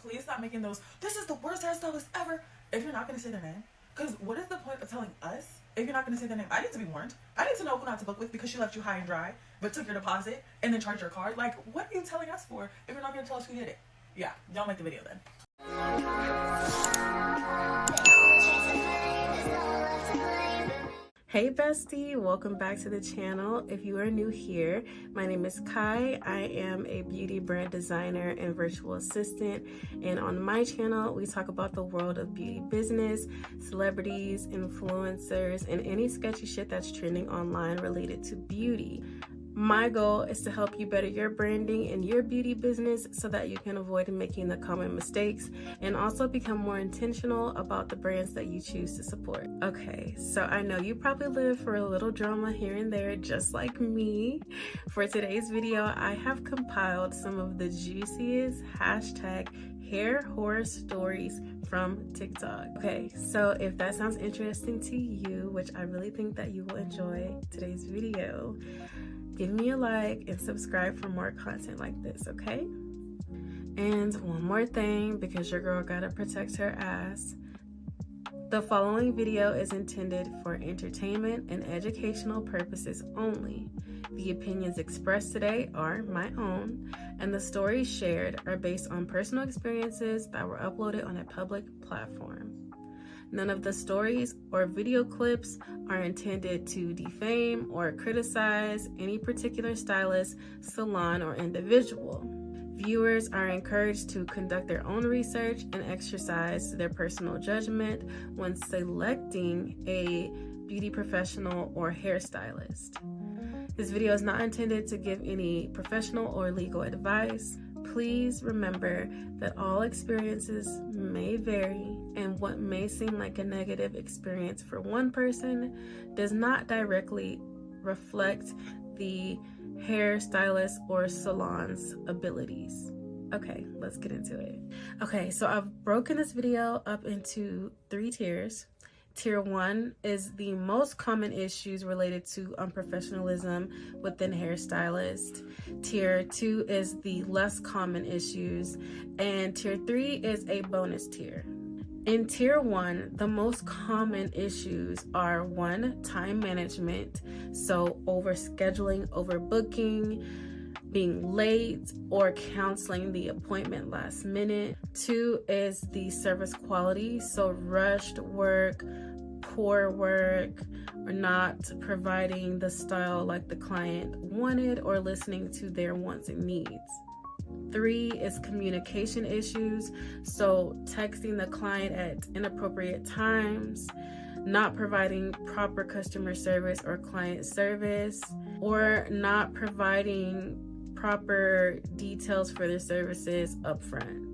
please stop making those, this is the worst hairstylist ever, if you're not going to say their name. Because what is the point of telling us if you're not going to say their name? I need to be warned. I need to know who not to book with because she left you high and dry, but took your deposit and then charged your card. Like, what are you telling us for if you're not going to tell us who did it? Yeah, don't make the video then. Hey bestie, welcome back to the channel. If you are new here, my name is Kai. I am a beauty brand designer and virtual assistant, and on my channel we talk about the world of beauty business, celebrities, influencers, and any sketchy shit that's trending online related to beauty. My goal is to help you better your branding and your beauty business so that you can avoid making the common mistakes and also become more intentional about the brands that you choose to support. Okay, so I know you probably live for a little drama here and there, just like me. For today's video, I have compiled some of the juiciest hashtag hair horror stories from TikTok. Okay, so if that sounds interesting to you, which I really think that you will enjoy today's video, give me a like and subscribe for more content like this, okay? And one more thing, because your girl gotta protect her ass. The following video is intended for entertainment and educational purposes only. The opinions expressed today are my own, and the stories shared are based on personal experiences that were uploaded on a public platform. None of the stories or video clips are intended to defame or criticize any particular stylist, salon, or individual. Viewers are encouraged to conduct their own research and exercise their personal judgment when selecting a beauty professional or hairstylist. This video is not intended to give any professional or legal advice. Please remember that all experiences may vary, and what may seem like a negative experience for one person does not directly reflect the hairstylist or salon's abilities. Okay, let's get into it. Okay, so I've broken this video up into 3 tiers. Tier 1 is the most common issues related to unprofessionalism within hairstylists. Tier 2 is the less common issues. And Tier 3 is a bonus tier. In Tier 1, the most common issues are 1, time management, so overscheduling, overbooking, being late, or canceling the appointment last minute. 2 is the service quality, so rushed work, poor work, or not providing the style like the client wanted or listening to their wants and needs. 3 is communication issues, so texting the client at inappropriate times, not providing proper customer service or client service, or not providing proper details for their services upfront.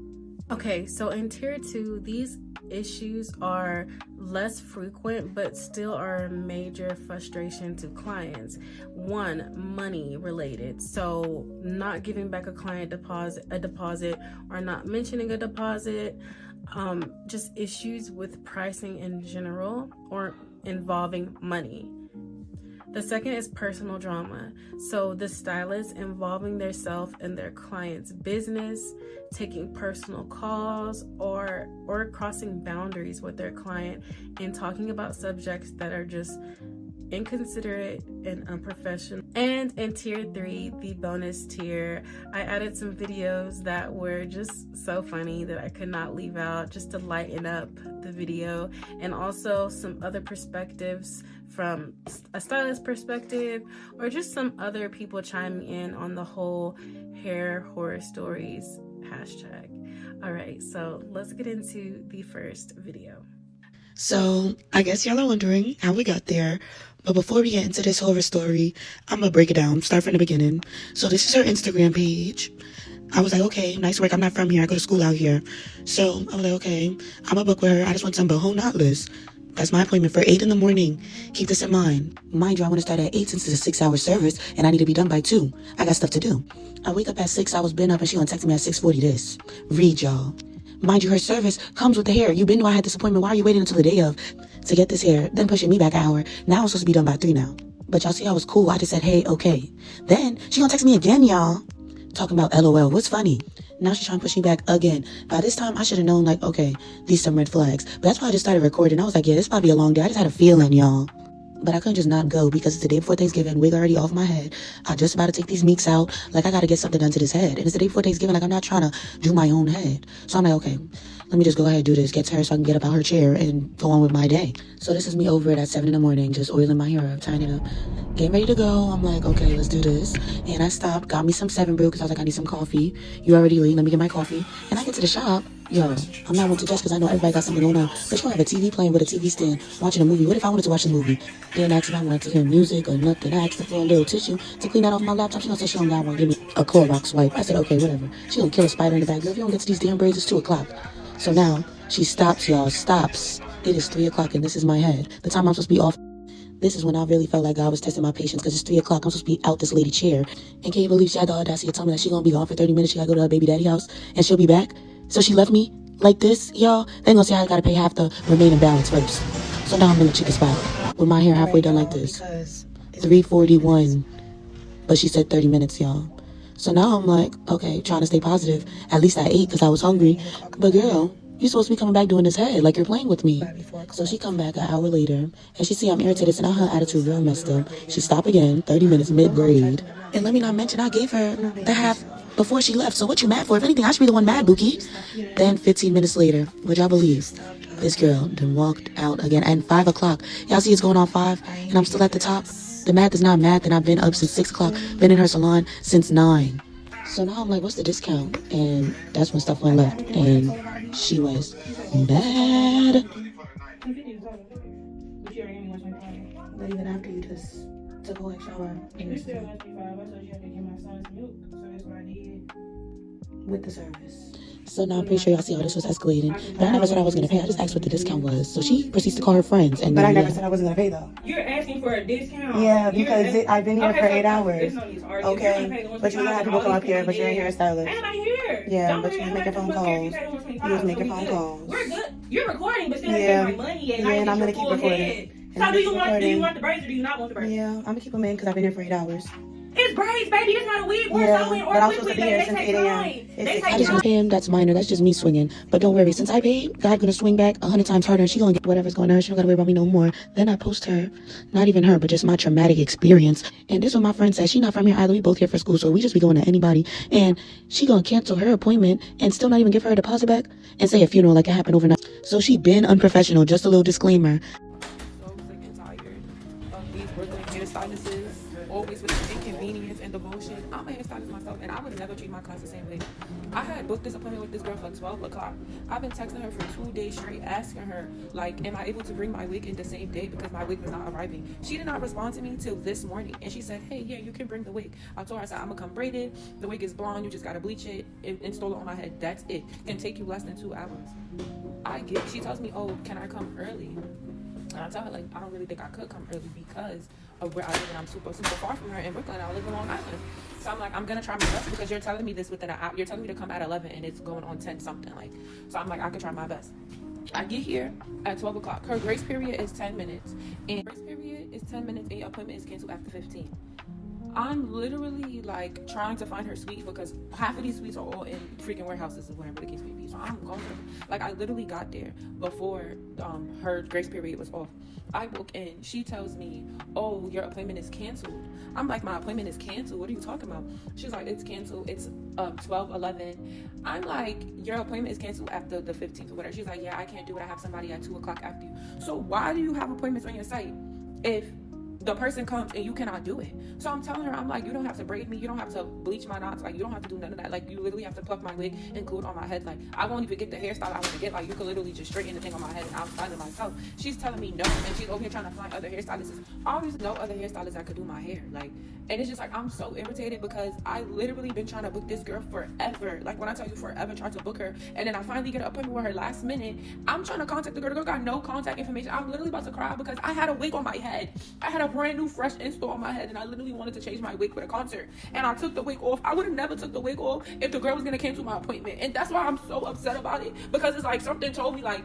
Okay, so in Tier 2, these issues are less frequent but still are a major frustration to clients. 1, money related, so not giving back a client a deposit or not mentioning a deposit, just issues with pricing in general or involving money. The second is personal drama. So the stylist involving theirself in their client's business, taking personal calls, or crossing boundaries with their client and talking about subjects that are just inconsiderate and unprofessional. And in Tier 3, the bonus tier, I added some videos that were just so funny that I could not leave out, just to lighten up the video, and also some other perspectives from a stylist perspective, or just some other people chiming in on the whole hair horror stories hashtag. All right, so let's get into the first video. So I guess y'all are wondering how we got there, but before we get into this horror story, I'm gonna break it down, start from the beginning. So this is her Instagram page. I was like, okay, nice work. I'm not from here. I go to school out here. So I was like, okay, I'm gonna book with her. I just want some boho knotless. That's my appointment for 8 in the morning. Keep this in mind. Mind you, I want to start at 8 since it's a 6-hour service, and I need to be done by 2. I got stuff to do. I wake up at 6. I was been up, and she gonna text me at 6:40 this. Read, y'all. Mind you, her service comes with the hair. You been know I had this appointment. Why are you waiting until the day of to get this hair? Then pushing me back an hour. Now I'm supposed to be done by 3 now. But y'all see I was cool. I just said, hey, okay. Then she gonna text me again, y'all. Talking about LOL. What's funny? Now she's trying to push me back again. By this time, I should have known, like, okay, these some red flags. But that's why I just started recording. I was like, yeah, this probably a long day. I just had a feeling, y'all. But I couldn't just not go because it's the day before Thanksgiving. Wig already off my head. I just about to take these meeks out. Like, I got to get something done to this head. And it's the day before Thanksgiving. Like, I'm not trying to do my own head. So I'm like, okay, let me just go ahead and do this. Get to her so I can get up out her chair and go on with my day. So this is me over it at 7 in the morning, just oiling my hair up, tying it up, getting ready to go. I'm like, okay, let's do this. And I stopped, got me some 7 brew because I was like, I need some coffee. You already late. Let me get my coffee. And I get to the shop. Yo, I'm not one to judge because I know everybody got something going on. But you don't have a TV playing with a TV stand, watching a movie. What if I wanted to watch a movie? Didn't ask if I wanted to hear music or nothing. I asked her for a little tissue to clean that off my laptop. She gonna say she don't got one. Give me a Clorox wipe. I said, okay, whatever. She gonna kill a spider in the back. Girl, if you don't get to these damn braids, it's 2 o'clock. So now she stops, y'all. Stops. It is 3 o'clock and this is my head. The time I'm supposed to be off. This is when I really felt like God was testing my patience because it's 3 o'clock. I'm supposed to be out this lady chair. And can you believe she had the audacity to tell me that she gonna be gone for 30 minutes? She gotta go to her baby daddy house and she'll be back. So she left me like this, y'all. They gonna say I gotta pay half the remaining balance first. So now I'm in the chicken spot with my hair halfway done like this. 3:41, but she said 30 minutes, y'all. So now I'm like, okay, trying to stay positive. At least I ate because I was hungry. But girl, you're supposed to be coming back doing this head like you're playing with me. So she come back an hour later and she see I'm irritated. So now her attitude real messed up. She stop again, 30 minutes mid-grade. And let me not mention I gave her the half before she left. So what you mad for? If anything, I should be the one mad, Bookie. Then 15 minutes later, would y'all believe, this girl then walked out again. And 5 o'clock, y'all see it's going on 5 and I'm still at the top. The math is not math and I've been up since 6 o'clock, been in her salon since 9. So now I'm like, what's the discount? And that's when stuff went left. And she was bad. But even after you just took a whole shower. With the service. So now I'm pretty sure y'all see how this was escalating. But I never said I was going to pay. I just asked what the discount was. So she proceeds to call her friends. And but I never said I wasn't going to pay, though. You're asking for a discount? Yeah, because I've been here for 8 hours. Okay, but you don't have people come up here, but you're a hairstylist. And I'm here. Yeah, but you was making phone calls. You was making phone calls. We're good. You're recording, but still Yeah. paying my money. Yeah, and I'm going to keep recording. So do you want the braids or do you not want the braids? Yeah, I'm going to keep them in because I've been here for 8 hours. It's braids, baby. It's not a wig. Yeah, but I was supposed to be here since 8 a.m. I just want to pay him. That's minor. That's just me swinging. But don't worry. Since I paid, God's going to swing back 100 times harder and she's going to get whatever's going on. She don't got to worry about me no more. Then I post her, not even her, but just my traumatic experience. And this is what my friend said. She's not from here either. We both here for school, so we just be going to anybody. And she going to cancel her appointment and still not even give her a deposit back and say a funeral like it happened overnight. So she been unprofessional. Just a little disclaimer. So sick and tired of these Brooklyn hairstylists, always with the inconvenience and the bullshit. I'm a hairstylist myself, and I would never treat my class the same way. I had booked this appointment with this girl for 12 o'clock. I've been texting her for 2 days straight, asking her, like, am I able to bring my wig in the same day because my wig was not arriving. She did not respond to me till this morning, and she said, hey, yeah, you can bring the wig. I told her, I said, I'm gonna come braided. The wig is blonde. You just gotta bleach it and install it on my head. That's it. Can take you less than 2 hours. She tells me, oh, can I come early? And I tell her, like, I don't really think I could come early because of where I live, and I'm super, super far from her in Brooklyn. I live in Long Island. So I'm like, I'm going to try my best because you're telling me this within an hour. You're telling me to come at 11 and it's going on 10 something. Like, so I'm like, I can try my best. I get here at 12 o'clock. Her grace period is 10 minutes. And grace period is 10 minutes and your appointment is canceled after 15. I'm literally like trying to find her suite because half of these suites are all in freaking warehouses or whatever the case may be. So I'm going to, like, I literally got there before her grace period was off. I book in. She tells me, oh, your appointment is canceled. I'm like, my appointment is canceled? What are you talking about? She's like, it's canceled. It's 12:11. I'm like, your appointment is canceled after the 15th or whatever. She's like, yeah, I can't do it. I have somebody at 2 o'clock after you. So why do you have appointments on your site if the person comes and you cannot do it? So I'm telling her, I'm like, you don't have to braid me, you don't have to bleach my knots, like, you don't have to do none of that. Like, you literally have to pluck my wig and glue it on my head. Like, I won't even get the hairstyle I want to get. Like, you could literally just straighten the thing on my head and I'll style it myself. She's telling me no, and she's over here trying to find other hairstylists. Obviously no other hairstylists that could do my hair. Like, and it's just like, I'm so irritated because I literally been trying to book this girl forever. Like, when I tell you forever, trying to book her, and then I finally get an appointment with her last minute. I'm trying to contact the girl. The girl got no contact information. I'm literally about to cry because I had a wig on my head. I had a brand new fresh install on my head, and I literally wanted to change my wig for the concert, and I took the wig off. I would have never took the wig off if the girl was gonna cancel my appointment, and that's why I'm so upset about it, because it's like something told me, like,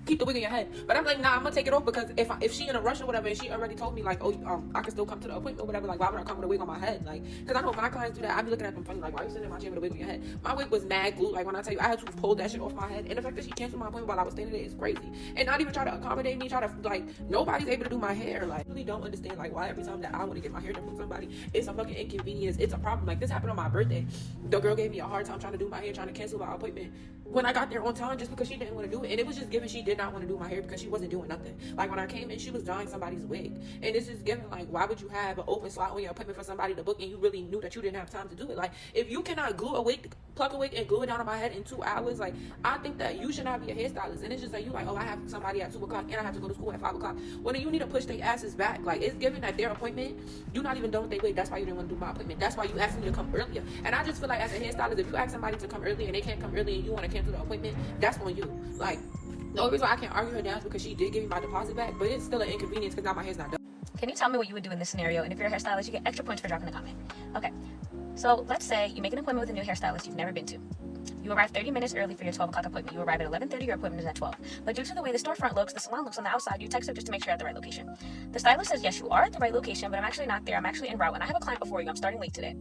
keep the wig in your head. But I'm like, nah, I'm gonna take it off because if she in a rush or whatever, and she already told me like, oh, I can still come to the appointment or whatever, like, why would I come with a wig on my head? Like, because I know if my clients do that, I be looking at them funny, like, why are you sitting in my chair with a wig on your head? My wig was mad glued. Like, when I tell you, I had to pull that shit off my head. And the fact that she canceled my appointment while I was standing there is crazy. And not even try to accommodate me, try to, like, nobody's able to do my hair. Like, I really don't understand, like, why every time that I want to get my hair done from somebody, it's a fucking inconvenience. It's a problem. Like, this happened on my birthday. The girl gave me a hard time trying to do my hair, trying to cancel my appointment when I got there on time just because she didn't want to do it. And it was just given she did not want to do my hair because she wasn't doing nothing. Like, when I came in, she was dyeing somebody's wig. And it's just given, like, why would you have an open slot on your appointment for somebody to book and you really knew that you didn't have time to do it? Like, if you cannot glue a wig, pluck a wig and glue it down on my head in 2 hours, like, I think that you should not be a hairstylist. And it's just like, you like, oh, I have somebody at 2 o'clock and I have to go to school at 5 o'clock. Well, then you need to push their asses back. Like, it's given that their appointment, you're not even done with their wig. That's why you didn't want to do my appointment. That's why you asked me to come earlier. And I just feel like as a hairstylist, if you ask somebody to come early and they can't come early and you want to cancel the appointment, that's on you. Like, the only reason why I can't argue her down is because she did give me my deposit back, but it's still an inconvenience because now my hair's not done. Can you tell me what you would do in this scenario? And if you're a hairstylist, you get extra points for dropping a comment. Okay, so let's say you make an appointment with a new hairstylist you've never been to. You arrive 30 minutes early for your 12 o'clock appointment. You arrive at 11:30, your appointment is at 12. But due to the way the storefront looks, the salon looks on the outside, you text her just to make sure you're at the right location. The stylist says, yes, you are at the right location, but I'm actually not there. I'm actually en route, and I have a client before you. I'm starting late today.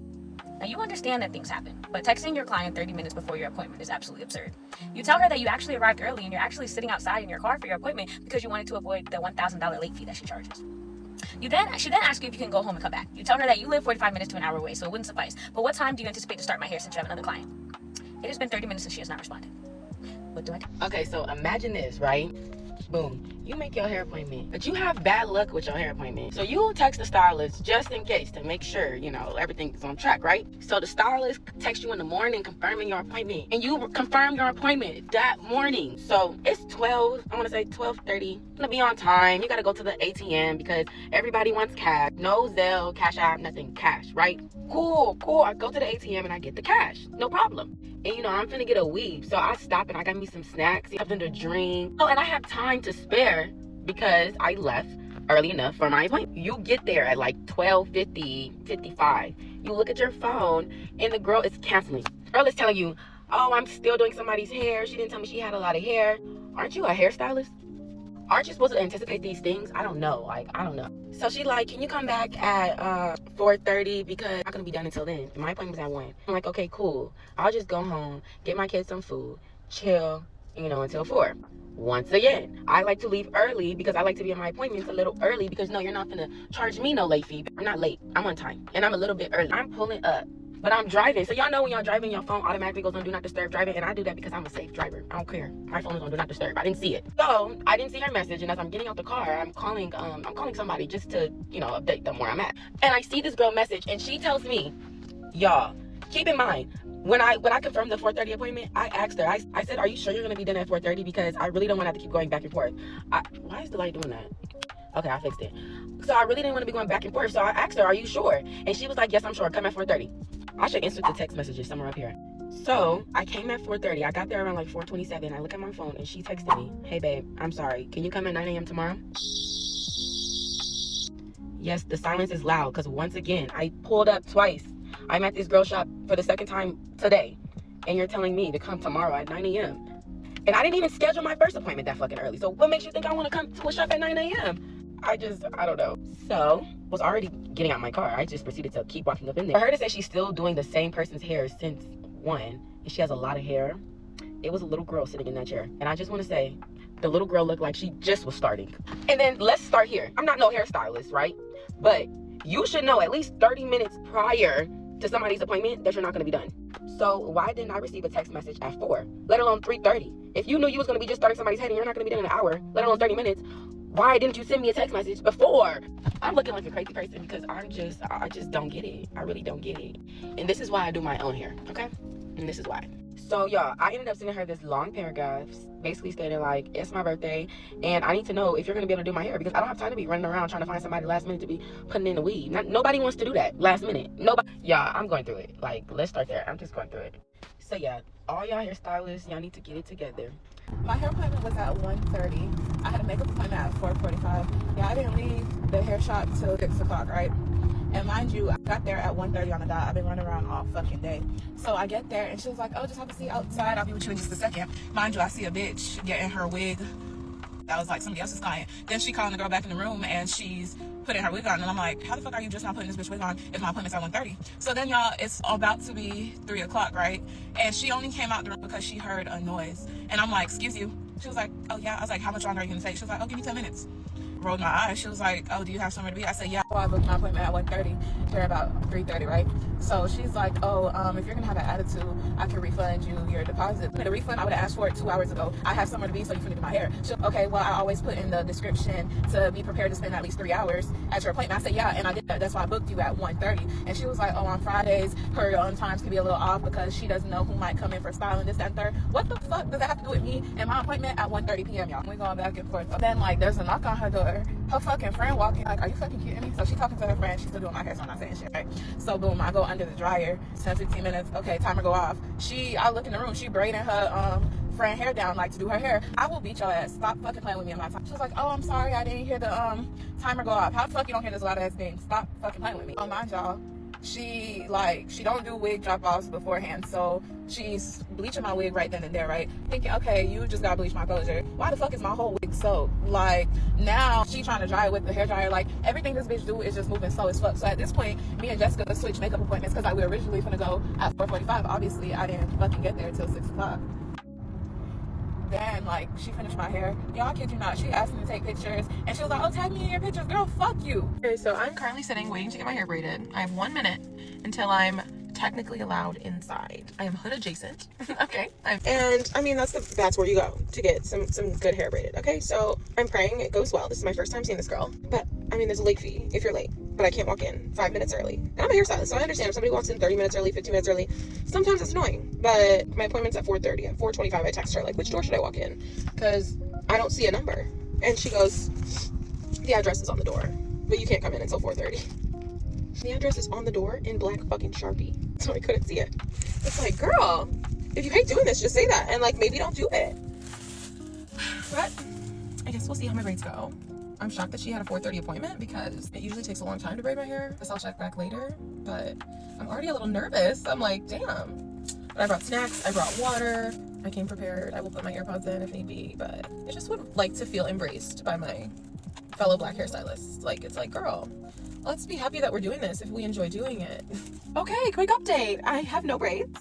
Now, you understand that things happen, but texting your client 30 minutes before your appointment is absolutely absurd. You tell her that you actually arrived early and you're actually sitting outside in your car for your appointment because you wanted to avoid the $1,000 late fee that she charges. She then asks you if you can go home and come back. You tell her that you live 45 minutes to an hour away, so it wouldn't suffice. But what time do you anticipate to start my hair since you have another client? It has been 30 minutes and she has not responded. What do I do? Okay, so imagine this, right? Boom. You make your hair appointment, but you have bad luck with your hair appointment. So you text the stylist just in case to make sure, you know, everything is on track, right? So the stylist texts you in the morning confirming your appointment, and you confirm your appointment that morning. So it's 12, I want to say 12:30. To be on time, you got to go to the ATM because everybody wants cash. No Zelle, Cash App, nothing, cash, right? Cool. I go to the ATM and I get the cash. No problem. And, you know, I'm finna get a weave. So I stop and I got me some snacks, something to drink. Oh, and I have time to spare because I left early enough for my appointment. You get there at like 12:50, 55. You look at your phone and the girl is canceling. The girl is telling you, oh, I'm still doing somebody's hair. She didn't tell me she had a lot of hair. Aren't you a hairstylist? Aren't you supposed to anticipate these things? I don't know. I don't know. So she like, can you come back at 4:30 because I'm not gonna be done until then. My appointment's at 1. I'm like, okay, cool. I'll just go home, get my kids some food, chill, you know, until 4. Once again, I like to leave early because I like to be at my appointments a little early because no, you're not gonna charge me no late fee. I'm not late. I'm on time and I'm a little bit early. I'm pulling up, but I'm driving. So y'all know when y'all driving, your phone automatically goes on do not disturb driving, and I do that because I'm a safe driver. I don't care. My phone is on do not disturb. I didn't see it. So I didn't see her message, and as I'm getting out the car, I'm calling somebody just to, you know, update them where I'm at. And I see this girl message and she tells me, y'all, keep in mind, when I confirmed the 4:30 appointment, I asked her, I said, are you sure you're gonna be done at 4:30? Because I really don't want to have to keep going back and forth. Why is the light doing that? Okay, I fixed it. So I really didn't want to be going back and forth. So I asked her, are you sure? And she was like, yes, I'm sure. Come at 4:30. I should answer the text messages somewhere up here. So I came at 4:30. I got there around like 4:27. I look at my phone and she texted me, hey babe, I'm sorry. Can you come at 9 a.m. tomorrow? Yes, the silence is loud because once again, I pulled up twice. I'm at this girl shop for the second time today. And you're telling me to come tomorrow at 9 a.m. And I didn't even schedule my first appointment that fucking early. So what makes you think I want to come to a shop at 9 a.m.? I don't know. So, was already getting out my car. I just proceeded to keep walking up in there. For her to say she's still doing the same person's hair since 1, and she has a lot of hair, it was a little girl sitting in that chair. And I just want to say, the little girl looked like she just was starting. And then let's start here. I'm not no hairstylist, right? But you should know at least 30 minutes prior to somebody's appointment that you're not going to be done. So why didn't I receive a text message at 4, let alone 3:30? If you knew you was going to be just starting somebody's head and you're not going to be done in an hour, let alone 30 minutes, why didn't you send me a text message before? I'm looking like a crazy person because I just don't get it. I really don't get it. And this is why I do my own hair, okay? And this is why. So y'all, I ended up sending her this long paragraph basically stating like, it's my birthday and I need to know if you're gonna be able to do my hair because I don't have time to be running around trying to find somebody last minute to be putting in the weave. Nobody wants to do that last minute. Nobody. Y'all, I'm going through it. Like, let's start there. I'm just going through it. So yeah, all y'all hairstylists, y'all need to get it together. My hair appointment was at 1:30. I had a makeup appointment at 4:45. Yeah, I didn't leave the hair shop till 6 o'clock, right? And mind you, I got there at 1:30 on the dot. I've been running around all fucking day. So I get there and she was like, oh, just have a seat outside. I'll be with you in just a second. Mind you, I see a bitch getting her wig That was like somebody else's client. Then she calling the girl back in the room and she's putting her wig on, and I'm like, how the fuck are you just not putting this bitch wig on if my appointment's at 1:30? So then y'all, it's about to be 3 o'clock, right? And she only came out the room because she heard a noise, and I'm like, excuse you? She was like, oh yeah. I was like, how much longer are you gonna take? She was like, oh, give me 10 minutes. Rolled my eyes. She was like, oh, do you have somewhere to be? I said, yeah. So I booked my appointment at 1:30. Here about 3:30, right? So she's like, oh, if you're gonna have an attitude, I can refund you your deposit. The refund, I would have asked for it 2 hours ago. I have somewhere to be, so you can do my hair. She, okay, well, I always put in the description to be prepared to spend at least 3 hours at your appointment. I said, yeah, and I did that. That's why I booked you at 1:30. And she was like, oh, on Fridays, her times can be a little off because she doesn't know who might come in for styling, this, that, and third. What the fuck does that have to do with me and my appointment at 1:30 p.m., y'all? We're going back and forth. Then, like, there's a knock on her door. Her fucking friend walking, like, are you fucking kidding me? So she talking to her friend. She's still doing my hair, so I'm not saying shit, right? So boom, I go under the dryer, 10-15 minutes. Okay, timer go off. I look in the room. She braiding her friend hair down, like, to do her hair. I will beat your ass. Stop fucking playing with me on my time. She was like, oh, I'm sorry, I didn't hear the timer go off. How the fuck you don't hear this loud ass thing? Stop fucking playing with me. Oh, mind y'all, she don't do wig drop offs beforehand, so she's bleaching my wig right then and there, right? Thinking, okay, you just gotta bleach my closure. Why the fuck is my whole wig soaked? Like, now she trying to dry it with the hair dryer. Like, everything this bitch do is just moving slow as fuck. So at this point, me and Jessica switched makeup appointments because we were originally gonna go at 4:45. Obviously, I didn't fucking get there till 6 o'clock. Then, like, she finished my hair. Y'all, I kid you not, she asked me to take pictures, and she was like, oh, tag me in your pictures. Girl, fuck you. Okay, so I'm currently sitting waiting to get my hair braided. I have 1 minute until I'm technically allowed inside. I am hood adjacent. Okay, and I mean, that's where you go to get some good hair braided. Okay, so I'm praying it goes well. This is my first time seeing this girl, but I mean, there's a late fee if you're late, but I can't walk in 5 minutes early. And I'm a hairstylist, so I understand if somebody walks in 30 minutes early, 15 minutes early, sometimes it's annoying. But my appointment's at 4:30. At 4:25, I text her, like, which door should I walk in? Because I don't see a number. And she goes, the address is on the door, but you can't come in until 4:30. The address is on the door in black fucking Sharpie, so I couldn't see it. It's like, girl, if you hate doing this, just say that, and, like, maybe don't do it. But I guess we'll see how my braids go. I'm shocked that she had a 4:30 appointment because it usually takes a long time to braid my hair. Guess I'll check back later, but I'm already a little nervous. I'm like, damn. But I brought snacks, I brought water, I came prepared. I will put my AirPods in if need be, but I just would like to feel embraced by my fellow black hairstylists. Like, it's like, girl, let's be happy that we're doing this if we enjoy doing it. Okay, quick update. I have no braids.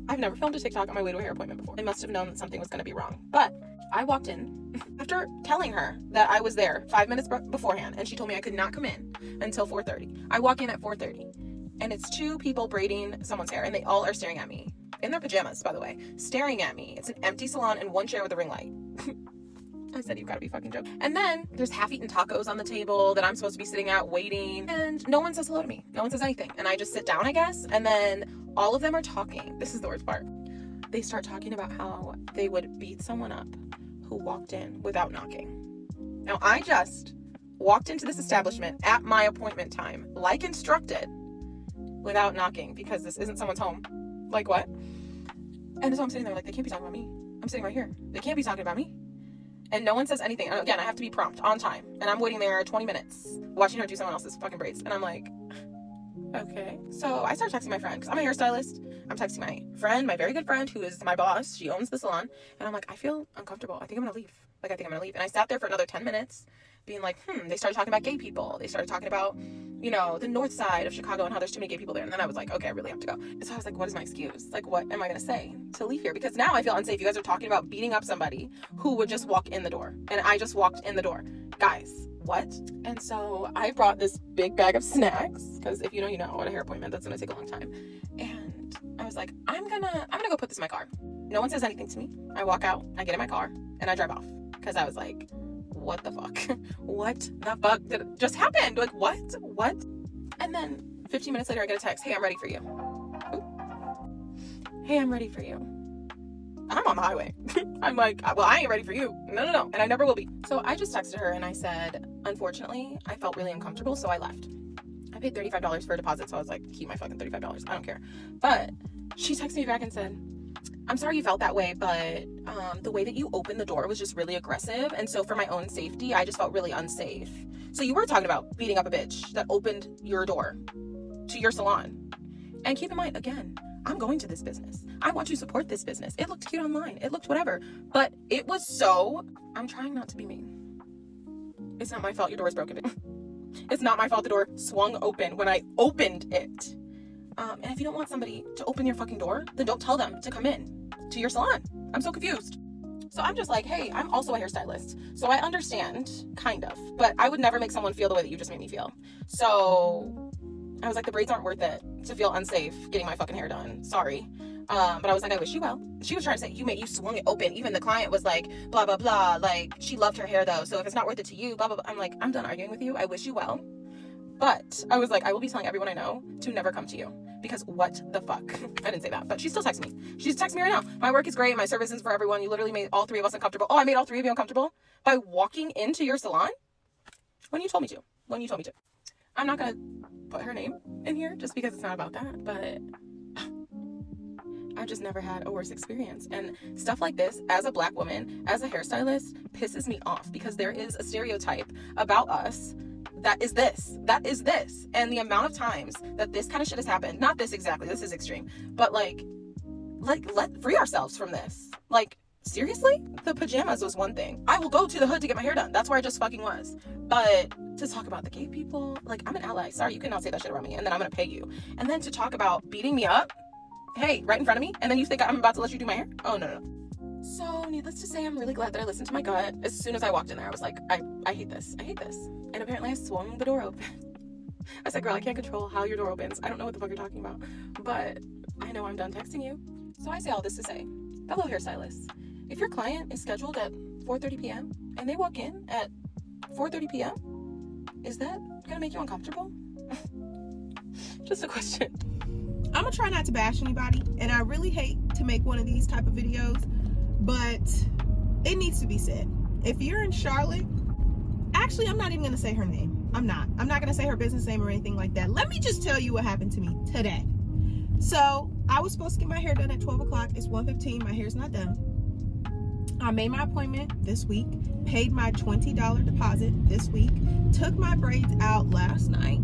I've never filmed a TikTok on my way to a hair appointment before. I must have known that something was going to be wrong. But I walked in after telling her that I was there 5 minutes beforehand, and she told me I could not come in until 4:30. I walk in at 4:30, and it's 2 people braiding someone's hair, and they all are staring at me. In their pajamas, by the way. Staring at me. It's an empty salon and 1 chair with a ring light. I said, you've got to be fucking joking. And then there's half-eaten tacos on the table that I'm supposed to be sitting at waiting, and no one says hello to me. No one says anything. And I just sit down, I guess, and then all of them are talking. This is the worst part. They start talking about how they would beat someone up who walked in without knocking. Now, I just walked into this establishment at my appointment time, like instructed, without knocking, because this isn't someone's home. Like, what? And so I'm sitting there like, they can't be talking about me. I'm sitting right here. They can't be talking about me. And no one says anything. And again, I have to be prompt, on time. And I'm waiting there 20 minutes, watching her do someone else's fucking braids. And I'm like, okay. So I start texting my friend, because I'm a hairstylist. I'm texting my friend, my very good friend, who is my boss. She owns the salon. And I'm like, I feel uncomfortable. I think I'm going to leave. Like, I think I'm going to leave. And I sat there for another 10 minutes being like, they started talking about gay people. They started talking about, you know, the north side of Chicago and how there's too many gay people there. And then I was like, okay, I really have to go. And so I was like, what is my excuse? Like, what am I going to say to leave here? Because now I feel unsafe. You guys are talking about beating up somebody who would just walk in the door. And I just walked in the door. Guys, what? And so I brought this big bag of snacks, because if you know, you know, at a hair appointment, that's going to take a long time. And I was like, I'm gonna go put this in my car. No one says anything to me. I walk out, I get in my car, and I drive off. Because I was like, what the fuck? What the fuck just happened? Like, what? And then 15 minutes later, I get a text. Hey, I'm ready for you. Ooh. Hey, I'm ready for you. I'm on the highway. I'm like, well, I ain't ready for you. No. And I never will be. So I just texted her and I said, unfortunately, I felt really uncomfortable, so I left. I paid $35 for a deposit, so I was like, keep my fucking $35. I don't care. But she texted me back and said, I'm sorry you felt that way, but the way that you opened the door was just really aggressive. And so for my own safety, I just felt really unsafe. So you were talking about beating up a bitch that opened your door to your salon. And keep in mind, again, I'm going to this business. I want to support this business. It looked cute online. It looked whatever. But it was so, I'm trying not to be mean. It's not my fault your door is broken. It's not my fault the door swung open when I opened it. And if you don't want somebody to open your fucking door, then don't tell them to come in to your salon. I'm so confused. So I'm just like, hey, I'm also a hairstylist. So I understand, kind of. But I would never make someone feel the way that you just made me feel. So I was like, the braids aren't worth it to feel unsafe getting my fucking hair done. Sorry. But I was like, I wish you well. She was trying to say, you swung it open. Even the client was like, blah, blah, blah. Like, she loved her hair though. So if it's not worth it to you, blah, blah, blah. I'm like, I'm done arguing with you. I wish you well. But I was like, I will be telling everyone I know to never come to you. Because what the fuck? I didn't say that, but she still texts me. She's texting me right now. My work is great. My service is for everyone. You literally made all three of us uncomfortable. Oh, I made all three of you uncomfortable by walking into your salon? When you told me to. I'm not going to put her name in here just because it's not about that, but I've just never had a worse experience. And stuff like this, as a black woman, as a hairstylist, pisses me off because there is a stereotype about us that is this. And the amount of times that this kind of shit has happened, not this exactly, this is extreme, but like let free ourselves from this. Like, seriously? The pajamas was one thing. I will go to the hood to get my hair done. That's where I just fucking was. But to talk about the gay people, like, I'm an ally. Sorry, you cannot say that shit around me. And then I'm gonna pay you. And then to talk about beating me up, hey, right in front of me, and then you think I'm about to let you do my hair? Oh, no. So, needless to say, I'm really glad that I listened to my gut. As soon as I walked in there, I was like, I hate this. And apparently I swung the door open. I said, girl, I can't control how your door opens. I don't know what the fuck you're talking about, but I know I'm done texting you. So I say all this to say, fellow hairstylists, if your client is scheduled at 4:30 p.m. and they walk in at 4:30 p.m., is that gonna make you uncomfortable? Just a question. I'm gonna try not to bash anybody, and I really hate to make one of these type of videos, but it needs to be said. If you're in Charlotte, actually, I'm not even gonna say her name. I'm not gonna say her business name or anything like that. Let me just tell you what happened to me today. So I was supposed to get my hair done at 12 o'clock. It's 1:15. My hair's not done. I made my appointment this week, paid my $20 deposit this week, took my braids out last night,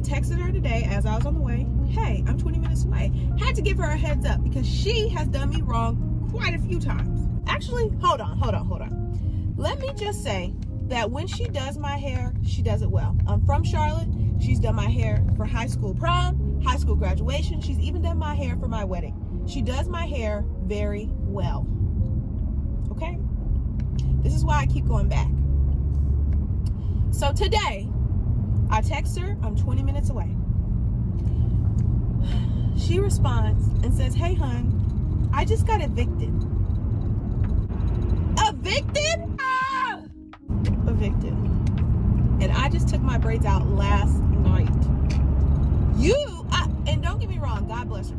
texted her today as I was on the way, hey, I'm 20 minutes away. Had to give her a heads up because she has done me wrong quite a few times. Actually, hold on. Let me just say that when she does my hair, she does it well. I'm from Charlotte. She's done my hair for high school prom, high school graduation. She's even done my hair for my wedding. She does my hair very well. Okay? This is why I keep going back. So today, I text her, I'm 20 minutes away. She responds and says, hey, hun, I just got evicted. Evicted? Ah! Evicted. And I just took my braids out last night. And don't get me wrong, God bless her.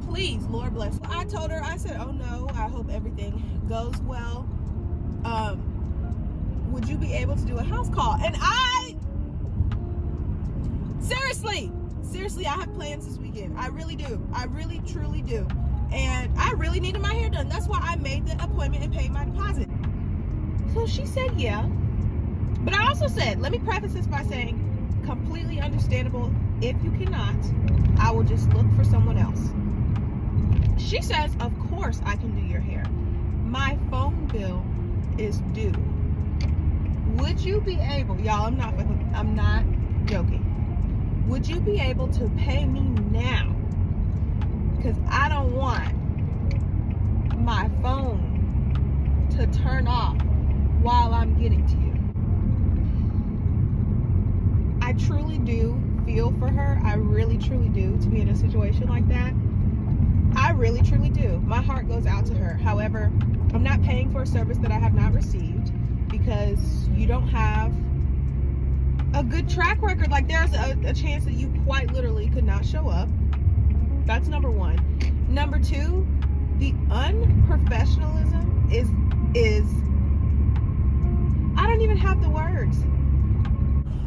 Please, Lord bless her. I told her, I said, oh no, I hope everything goes well. Would you be able to do a house call? And seriously, I have plans this weekend. I really do. I really, truly do. And I really needed my hair done. That's why I made the appointment and paid my deposit. So she said, yeah. But I also said, let me preface this by saying, completely understandable. If you cannot, I will just look for someone else. She says, of course I can do your hair. My phone bill is due. Would you be able, y'all, I'm not joking. Would you be able to pay me now? Because I don't want my phone to turn off while I'm getting to you. I truly do feel for her. I really, truly do, to be in a situation like that. I really, truly do. My heart goes out to her. However, I'm not paying for a service that I have not received because you don't have a good track record. Like, there's a chance that you quite literally could not show up. That's number one. Number two, the unprofessionalism is I don't even have the words.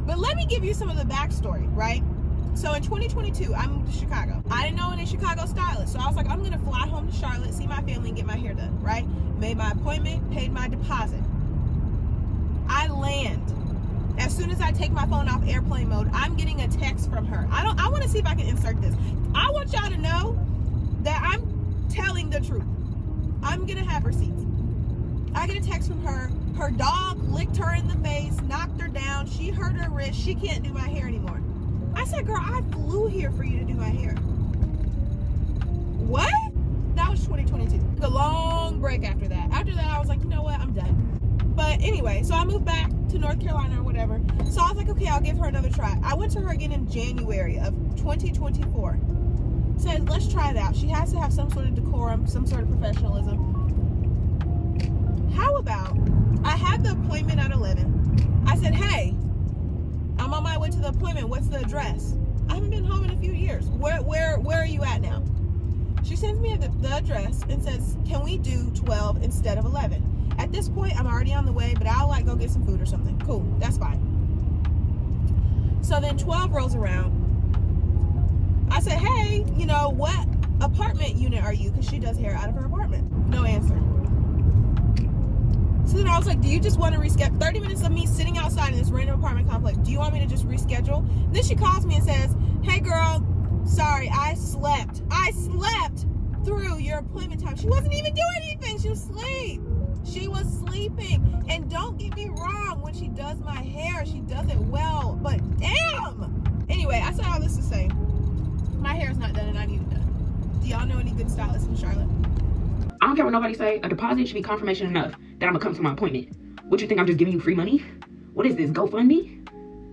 But let me give you some of the backstory, right? So in 2022, I moved to Chicago. I didn't know any Chicago stylists. So I was like, I'm going to fly home to Charlotte, see my family, and get my hair done, right? Made my appointment, paid my deposit. I land. As as soon as I take my phone off airplane mode, I'm getting a text from her. I want to see if I can insert this. I want y'all to know that I'm telling the truth. I'm gonna have receipts. I get a text from her. Her dog licked her in the face, knocked her down. She hurt her wrist. She can't do my hair anymore. I said, girl, I flew here for you to do my hair. What? That was 2022. A long break after that. After that, I was like, you know what? I'm done. But anyway, so I moved back to North Carolina or whatever. So I was like, okay, I'll give her another try. I went to her again in January of 2024. Said, let's try it out. She has to have some sort of decorum, some sort of professionalism. How about, I had the appointment at 11. I said, hey, I'm on my way to the appointment. What's the address? I haven't been home in a few years. Where are you at now? She sends me the address and says, can we do 12 instead of 11? At this point, I'm already on the way, but I'll like go get some food or something. Cool, that's fine. So then 12 rolls around. I said, hey, you know, what apartment unit are you? Because she does hair out of her apartment. No answer. So then I was like, do you just want to reschedule? 30 minutes of me sitting outside in this random apartment complex. Do you want me to just reschedule? And then she calls me and says, hey girl, sorry, I slept through your appointment time. She wasn't even doing anything. She was asleep. She was sleeping. And don't get me wrong, when she does my hair, she does it well. But damn! Anyway, I said all this to say, my hair is not done and I need it done. Do y'all know any good stylists in Charlotte? I don't care what nobody say. A deposit should be confirmation enough that I'm gonna come to my appointment. What you think, I'm just giving you free money? What is this, GoFundMe?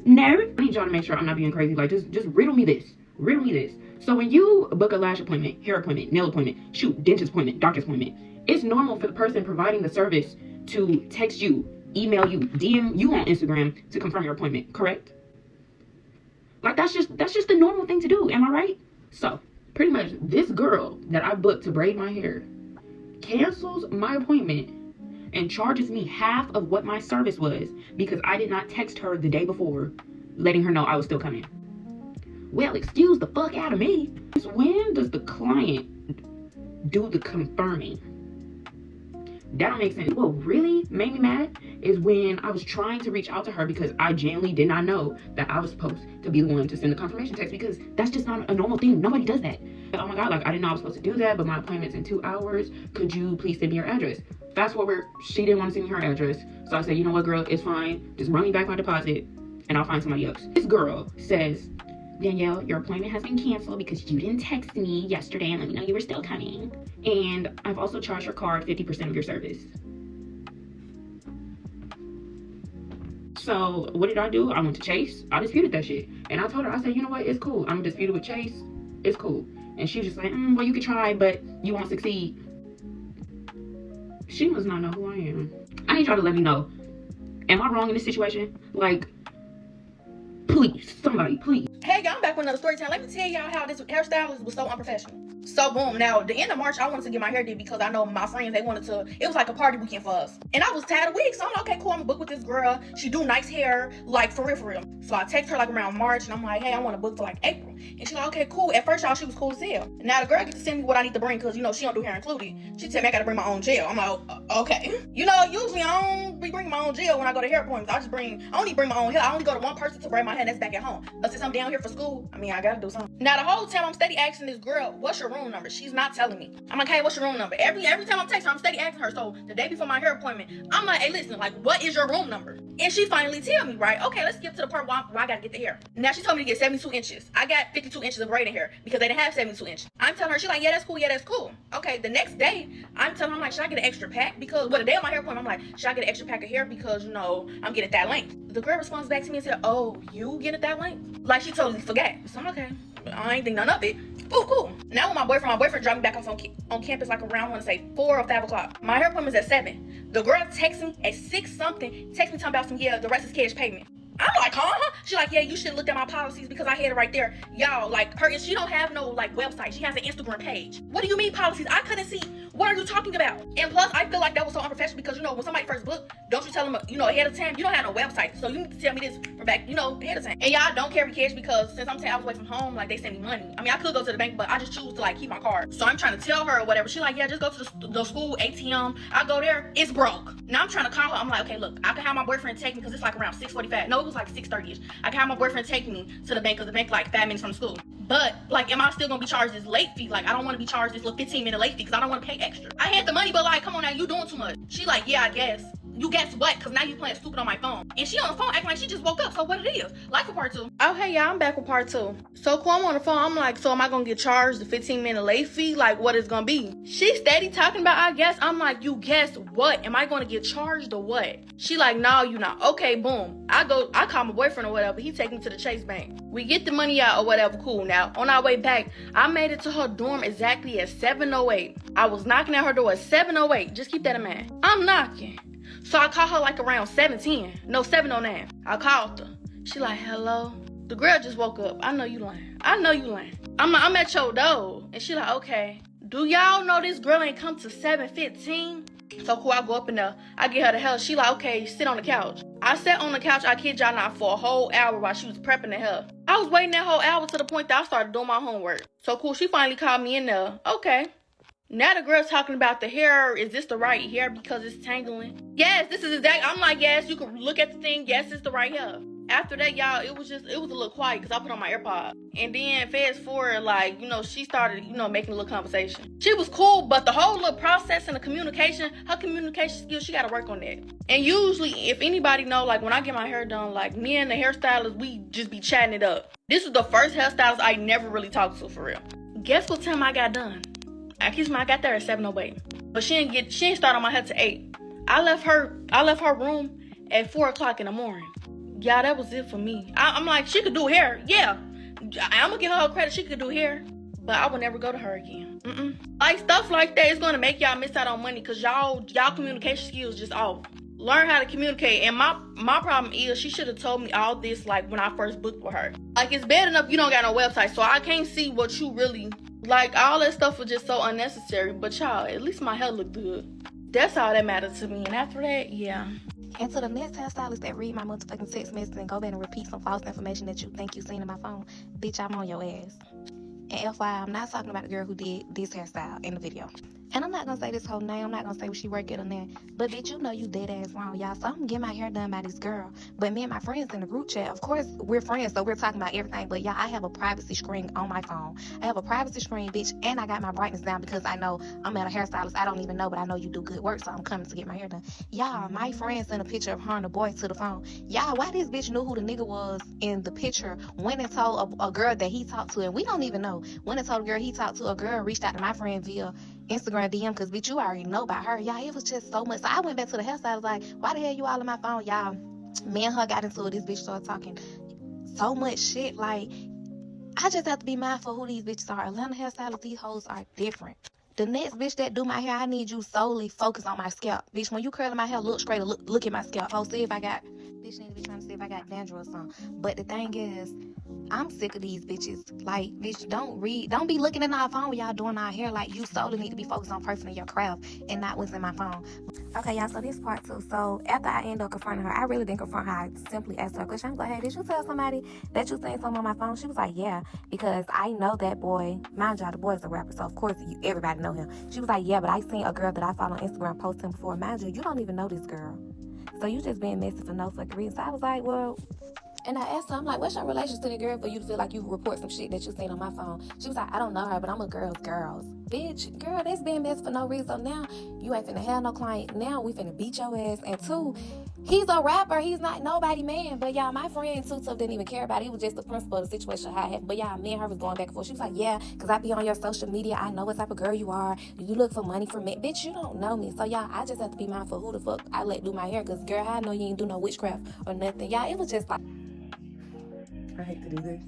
No. I need y'all to make sure I'm not being crazy. Like, just riddle me this. Riddle me this. So when you book a lash appointment, hair appointment, nail appointment, shoot, dentist appointment, doctor's appointment, it's normal for the person providing the service to text you, email you, DM you on Instagram to confirm your appointment, correct? Like, that's just the normal thing to do, am I right? So, pretty much, this girl that I booked to braid my hair cancels my appointment and charges me half of what my service was because I did not text her the day before letting her know I was still coming. Well, excuse the fuck out of me. When does the client do the confirming? That don't make sense. What really made me mad is when I was trying to reach out to her because I genuinely did not know that I was supposed to be the one to send the confirmation text, because that's just not a normal thing. Nobody does that. Oh my God, like, I didn't know I was supposed to do that, but my appointment's in 2 hours. Could you please send me your address? Fast forward, she didn't want to send me her address. So I said, you know what, girl, it's fine. Just run me back my deposit and I'll find somebody else. This girl says, Danielle, your appointment has been canceled because you didn't text me yesterday and let me know you were still coming. And I've also charged your card 50% of your service. So what did I do? I went to Chase. I disputed that shit. And I told her, I said, you know what? It's cool. I'm disputed with Chase. It's cool. And she was just like, well, you could try, but you won't succeed. She must not know who I am. I need y'all to let me know. Am I wrong in this situation? Like, please, somebody, please. Hey, y'all, I'm back with another story time. Let me tell y'all how this hairstylist was so unprofessional. So boom, now the end of March, I wanted to get my hair did because I know my friends, they wanted to, it was like a party weekend for us. And I was tired of wigs, so I'm like, okay, cool, I'm gonna book with this girl. She do nice hair, like for real. So I text her like around March and I'm like, hey, I want to book for like April. And she's like, okay, cool. At first, y'all, she was cool as hell. Now the girl gets to send me what I need to bring because, you know, she don't do hair included. She tell me I gotta bring my own gel. I'm like, okay. You know, usually I don't be bringing my own gel when I go to hair appointments. I don't even bring my own hair. I only go to one person to braid my hair, and that's back at home. But since I'm down here for school, I mean, I gotta do something. Now the whole time I'm steady asking this girl, what's your room number? She's not telling me. I'm like, hey, what's your room number? Every time I'm texting her, I'm steady asking her. So the day before my hair appointment, I'm like, hey, listen, like, what is your room number? And she finally tell me, right? Okay, let's get to the part where I gotta get the hair. Now she told me to get 72 inches. I got 52 inches of braiding hair because they didn't have 72 inches. I'm telling her, she's like, yeah, that's cool. Yeah, that's cool. Okay, the next day, I'm telling her, I'm like, should I get an extra pack? Because, well, the day of my hair appointment, I'm like, should I get an extra pack of hair because, you know, I'm getting that length. The girl responds back to me and said, oh, you get it that length? Like, she totally forgot. So I'm like, okay, I ain't think none of it. Cool. Now with my boyfriend dropped me back off on campus like around, I want to say 4 or 5 o'clock. My hair appointment's at 7. The girl texts me at 6 something, text me talking about some, yeah, the rest is cash payment. I'm like, huh? She's like, yeah, you should look at my policies because I had it right there. Y'all, like, she don't have no, like, website. She has an Instagram page. What do you mean policies? I couldn't see What are you talking about? And plus, I feel like that was so unprofessional because, you know, when somebody first book, don't you tell them, you know, ahead of time? You don't have no website, so you need to tell me this from back, you know, ahead of time. And y'all don't carry cash because since I'm saying I was away from home, like, they send me money. I mean, I could go to the bank, but I just choose to, like, keep my card. So I'm trying to tell her or whatever. She like, yeah, just go to the school ATM. I go there, it's broke. Now I'm trying to call her. I'm like, okay, look, I can have my boyfriend take me because it's like around 6:45. No, it was like 6:30ish. I can have my boyfriend take me to the bank because the bank like 5 minutes from the school. But like, am I still gonna be charged this late fee? Like, I don't want to be charged this little 15-minute late fee because I don't want to pay extra. I had the money, but like, come on now, you doing too much. She like, yeah, I guess. You guess what? Because now you playing stupid on my phone. And she on the phone acting like she just woke up. So what it is? Like for part 2. Oh, hey, y'all, I'm back with part 2. So cool, I'm on the phone. I'm like, so am I going to get charged the 15-minute late fee? Like, what is going to be? She steady talking about, I guess. I'm like, you guess what? Am I going to get charged or what? She like, no, you not. Okay, boom. I call my boyfriend or whatever. He take me to the Chase Bank. We get the money out or whatever. Cool. Now, on our way back, I made it to her dorm exactly at 7:08. I was knocking at her door at 7:08. Just keep that in mind. I'm knocking. So I called her like around 7:10. No, 7:09. I called her. She like, hello? The girl just woke up. I know you lying. I know you lying. I'm at your door. And she like, okay. Do y'all know this girl ain't come to 7:15? So cool, I go up in there. I get her the hell. She like, okay, sit on the couch. I sat on the couch, I kid y'all not, for a whole hour while she was prepping the hell. I was waiting that whole hour to the point that I started doing my homework. So cool, she finally called me in there. Okay. Now the girl's talking about the hair. Is this the right hair because it's tangling? Yes, this is exact. I'm like, yes, you can look at the thing. Yes, it's the right hair. After that, y'all, it was a little quiet because I put on my AirPod. And then fast forward, like, you know, she started, you know, making a little conversation. She was cool, but the whole little process and the communication, her communication skills, she got to work on that. And usually, if anybody know, like, when I get my hair done, like, me and the hairstylist, we just be chatting it up. This was the first hairstylist I never really talked to, for real. Guess what time I got done? I got there at 7:08. But she didn't start on my head to 8. I left her room at 4 o'clock in the morning. Yeah, that was it for me. I'm like, she could do hair. Yeah. I'm gonna give her credit. She could do hair. But I would never go to her again. Like, stuff like that is gonna make y'all miss out on money because y'all communication skills just off. Learn how to communicate. And my problem is she should have told me all this like when I first booked with her. Like, it's bad enough you don't got no website, so I can't see what you really like. All that stuff was just so unnecessary. But y'all, at least my hair looked good. That's all that mattered to me. And after that, yeah. And to the next hairstylist that read my motherfucking text message and go back and repeat some false information that you think you seen in my phone, bitch, I'm on your ass. And FYI, I'm not talking about the girl who did this hairstyle in the video. And I'm not going to say this whole name. I'm not going to say where she work at or nothing. But, bitch, you know you dead ass wrong, y'all. So I'm going to get my hair done by this girl. But me and my friends in the group chat, of course, we're friends. So we're talking about everything. But, y'all, I have a privacy screen on my phone. I have a privacy screen, bitch. And I got my brightness down because I know I'm at a hairstylist. I don't even know, but I know you do good work. So I'm coming to get my hair done. Y'all, my friend sent a picture of her and the boy to the phone. Y'all, why this bitch knew who the nigga was in the picture, went and told a girl that he talked to, and we don't even know. Went and told a girl he talked to, a girl reached out to my friend via Instagram DM, because bitch, you already know about her. Y'all, it was just so much. So I went back to the hairstylist like, why the hell you all on my phone? Y'all, me and her got into it. This bitch started talking so much shit. Like, I just have to be mindful who these bitches are. Atlanta hairstylists, these hoes are different. The next bitch that do my hair, I need you solely focus on my scalp. Bitch, when you curling my hair, look straight, look at my scalp. Oh, see if I got, bitch need to be trying to see if I got dandruff or something. But the thing is, I'm sick of these bitches. Like, bitch, don't be looking at our phone when y'all doing our hair. Like, you solely need to be focused on perfecting your craft and not what's in my phone. Okay, y'all, so this part 2. So after I end up confronting her, I really didn't confront her. I simply asked her a question. I was like, hey, did you tell somebody that you seen something on my phone? She was like, yeah, because I know that boy. Mind y'all, the boy's a rapper, so of course everybody know him. She was like, yeah, but I seen a girl that I follow on Instagram post him before. Mind you don't even know this girl. So you just being messy for no fucking reason. So I was like, well, and I asked her, I'm like, what's your relation to the girl for you to feel like you report some shit that you seen on my phone? She was like, I don't know her, but I'm a girl's. Bitch, girl, that's being messy for no reason. So now you ain't finna have no client. Now we finna beat your ass. And 2, he's a rapper. He's not nobody man. But y'all, my friend Too Tough didn't even care about it. It was just the principle of the situation how it happened. But y'all, me and her was going back and forth. She was like, yeah, because I be on your social media. I know what type of girl you are. You look for money from me. Bitch, you don't know me. So y'all, I just have to be mindful who the fuck I let do my hair. Because girl, I know you ain't do no witchcraft or nothing. Y'all, it was just like, I hate to do this,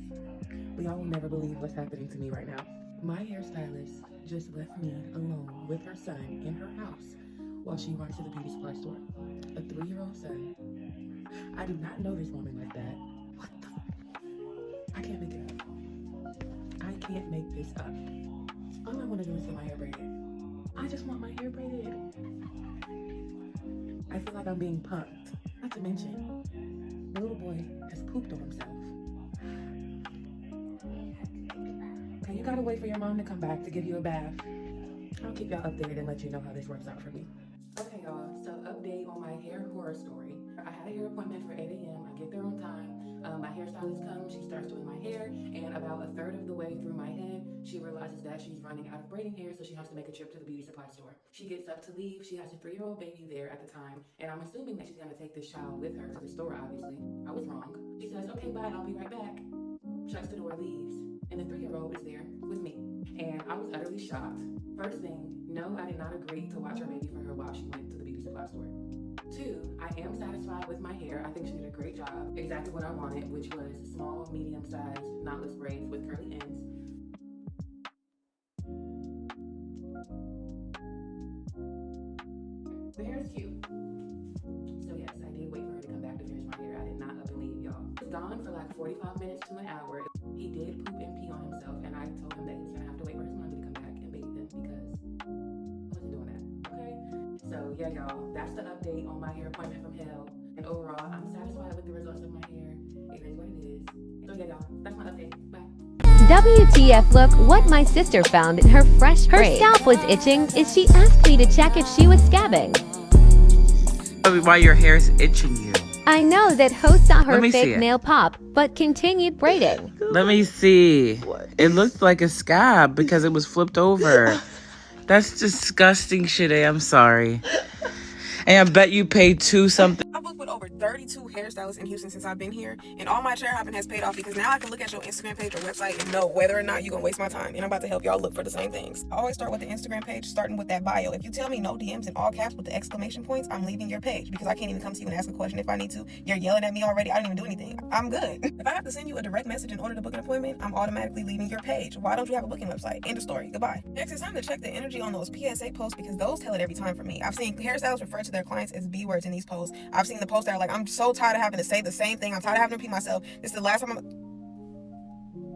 but y'all will never believe what's happening to me right now. My hairstylist just left me alone with her son in her house while she went to the beauty supply store. A 3-year-old son. I do not know this woman like that. What the? I can't make it up. I can't make this up. All I want to do is get my hair braided. I just want my hair braided. I feel like I'm being punked. Not to mention, the little boy has pooped on himself. Okay, you gotta wait for your mom to come back to give you a bath. I'll keep y'all updated and let you know how this works out for me. Okay, y'all, so update on my hair horror story. I had a hair appointment for 8 a.m. I get there on time. My hairstylist comes, she starts doing my hair, and about a third of the way through my head, she realizes that she's running out of braiding hair, so she has to make a trip to the beauty supply store. She gets up to leave. She has a 3-year-old baby there at the time, and I'm assuming that she's gonna take this child with her to the store, obviously. I was wrong. She says, okay, bye, I'll be right back. Shuts the door, leaves, and the 3-year-old is there with me. And I was utterly shocked. First thing, no, I did not agree to watch her baby for her while she went to the beauty supply store. 2, I am satisfied with my hair. I think she did a great job. Exactly what I wanted, which was small, medium-sized, knotless braids with curly ends. The hair is cute. So yes, I did wait for her to come back to finish my hair. I did not up and leave, y'all. He was gone for like 45 minutes to an hour. He did poop and pee on himself, and I told him that he was gonna have to wait for his mommy to come back and bathe him because I wasn't doing that, okay? So yeah, y'all, that's the update on my hair appointment from hell. And overall, I'm satisfied with the results of my hair. It is what it is. So yeah, y'all, that's my update. Bye. WTF, look what my sister found in her fresh braid. Her scalp was itching and she asked me to check if she was scabbing. Why your hair's itching you? I know that host saw her fake nail pop, but continued braiding. Let me see. It looked like a scab because it was flipped over. That's disgusting, Shade. I'm sorry. And I bet you paid something. I've booked with over 32 hairstylists in Houston since I've been here, and all my chair hopping has paid off because now I can look at your Instagram page or website and know whether or not you're gonna waste my time. And I'm about to help y'all look for the same things. I always start with the Instagram page, starting with that bio. If you tell me no DMs in all caps with the exclamation points, I'm leaving your page because I can't even come to you and ask a question if I need to. You're yelling at me already. I didn't even do anything. I'm good. If I have to send you a direct message in order to book an appointment, I'm automatically leaving your page. Why don't you have a booking website? End of story. Goodbye. Next, it's time to check the energy on those PSA posts because those tell it every time for me. I've seen hairstylists refer to their clients as B words in these posts. I've seen the posts that are like, I'm so tired of having to say the same thing. I'm tired of having to repeat myself. This is the last time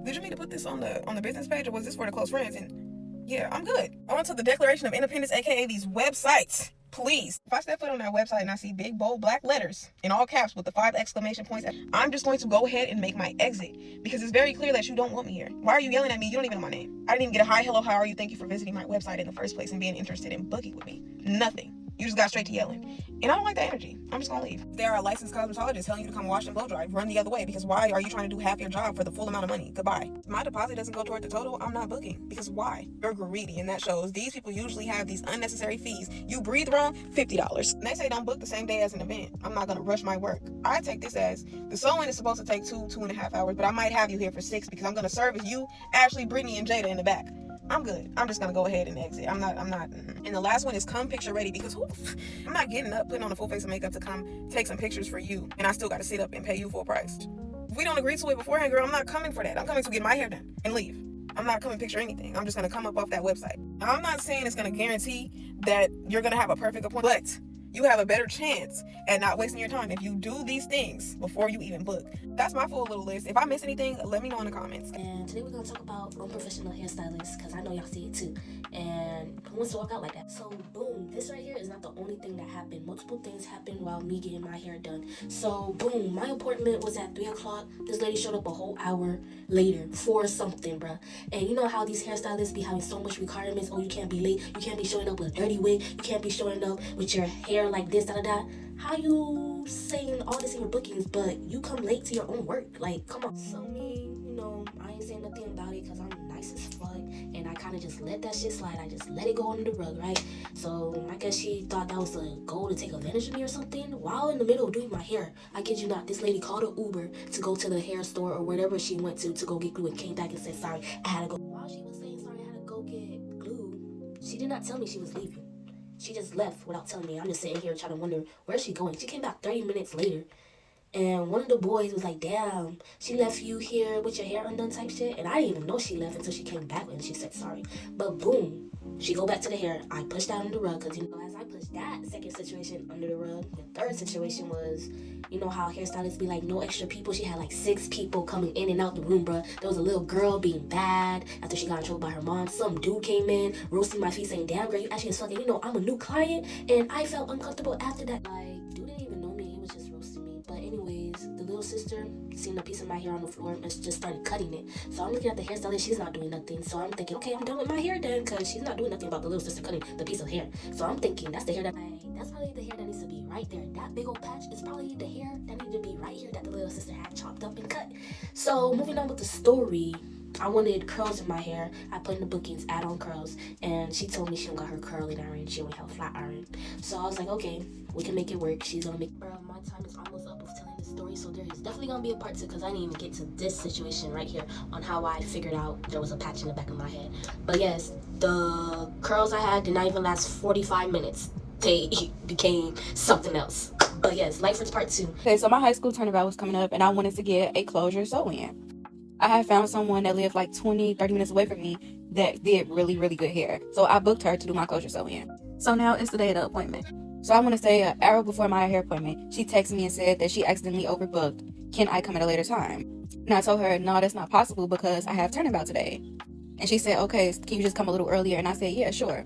Did you mean to put this on the business page, or was this for the close friends? And yeah, I'm good. On to the Declaration of Independence, aka these websites. Please. If I step foot on that website and I see big, bold, black letters in all caps with the 5 exclamation points, I'm just going to go ahead and make my exit because it's very clear that you don't want me here. Why are you yelling at me? You don't even know my name. I didn't even get a hi, hello, how are you? Thank you for visiting my website in the first place and being interested in booking with me. Nothing. You just got straight to yelling. And I don't like that energy. I'm just gonna leave. There are licensed cosmetologists telling you to come wash and blow dry. Run the other way, because why are you trying to do half your job for the full amount of money? Goodbye. If my deposit doesn't go toward the total, I'm not booking. Because why? You're greedy, and that shows. These people usually have these unnecessary fees. You breathe wrong, $50. They say don't book the same day as an event. I'm not gonna rush my work. I take this as the sewing is supposed to take 2.5 hours, but I might have you here for 6 because I'm gonna service you, Ashley, Brittany, and Jada in the back. I'm good. I'm just gonna go ahead and exit. I'm not. And the last one is come picture ready because I'm not getting up, putting on a full face of makeup to come take some pictures for you, and I still got to sit up and pay you full price. If we don't agree to it beforehand, girl, I'm not coming for that. I'm coming to get my hair done and leave. I'm not coming picture anything. I'm just gonna come up off that website. I'm not saying it's gonna guarantee that you're gonna have a perfect appointment, but you have a better chance at not wasting your time if you do these things before you even book. That's my full little list. If I miss anything, let me know in the comments. And today we're going to talk about unprofessional hairstylists because I know y'all see it too. And who wants to walk out like that? So boom, this right here is not the only thing that happened. Multiple things happened while me getting my hair done. So boom, my appointment was at 3 o'clock. This lady showed up a whole hour later for something, bruh. And you know how these hairstylists be having so much requirements. Oh, you can't be late. You can't be showing up with a dirty wig. You can't be showing up with your hair like this, da-da-da. How you saying all this in your bookings, but you come late to your own work? Like, come on. So me, you know, I ain't saying nothing about it because I'm nice as fuck. And I kind of just let that shit slide. I just let it go under the rug, right? So I guess she thought that was a goal to take advantage of me or something. While in the middle of doing my hair, I kid you not, this lady called an Uber to go to the hair store or wherever she went to go get glue, and came back and said, sorry, I had to go. While she was saying sorry, I had to go get glue, she did not tell me she was leaving. She just left without telling me. I'm just sitting here trying to wonder, where's she going? She came back 30 minutes later And one of the boys was like, damn, she left you here with your hair undone type shit. And I didn't even know she left until she came back and she said sorry. But boom, she go back to the hair. I pushed that under the rug because, you know, as I pushed that second situation under the rug, the third situation was, you know how hairstylists be like, no extra people. She had like 6 people coming in and out the room, bruh. There was a little girl being bad after she got in trouble by her mom. Some dude came in, roasting my feet, saying, damn, girl, you actually fucking, you know, I'm a new client. And I felt uncomfortable after that. Like, dude didn't even know me. He was just roasting me. But anyways, the little sister seen a piece of my hair on the floor and just started cutting it. So I'm looking at the hairstylist. She's not doing nothing. So I'm thinking, okay, I'm done with my hair then, because she's not doing nothing about the little sister cutting the piece of hair. So I'm thinking, that's the hair that that's probably the hair that needs to be right there. That big old patch is probably the hair that needed to be right here that the little sister had chopped up and cut. So moving on with the story, I wanted curls in my hair. I put in the bookings, add on curls, and she told me she don't got her curling iron. She only have a flat iron. So I was like, okay, we can make it work. She's gonna make. Bro, my time is almost up with telling the story, so there is definitely gonna be a part 2 because I didn't even get to this situation right here on how I figured out there was a patch in the back of my head. But yes, the curls I had did not even last 45 minutes. They became something else. But yes, Lightford's part 2. Okay, so my high school turnabout was coming up and I wanted to get a closure sew-in. I had found someone that lived like 20-30 minutes away from me that did really good hair. So I booked her to do my closure sew-in. So now it's the day of the appointment. So I want to say an hour before my hair appointment, she texted me and said that she accidentally overbooked. Can I come at a later time? And I told her, no, that's not possible because I have turnabout today. And she said, okay, can you just come a little earlier? And I said, yeah, sure.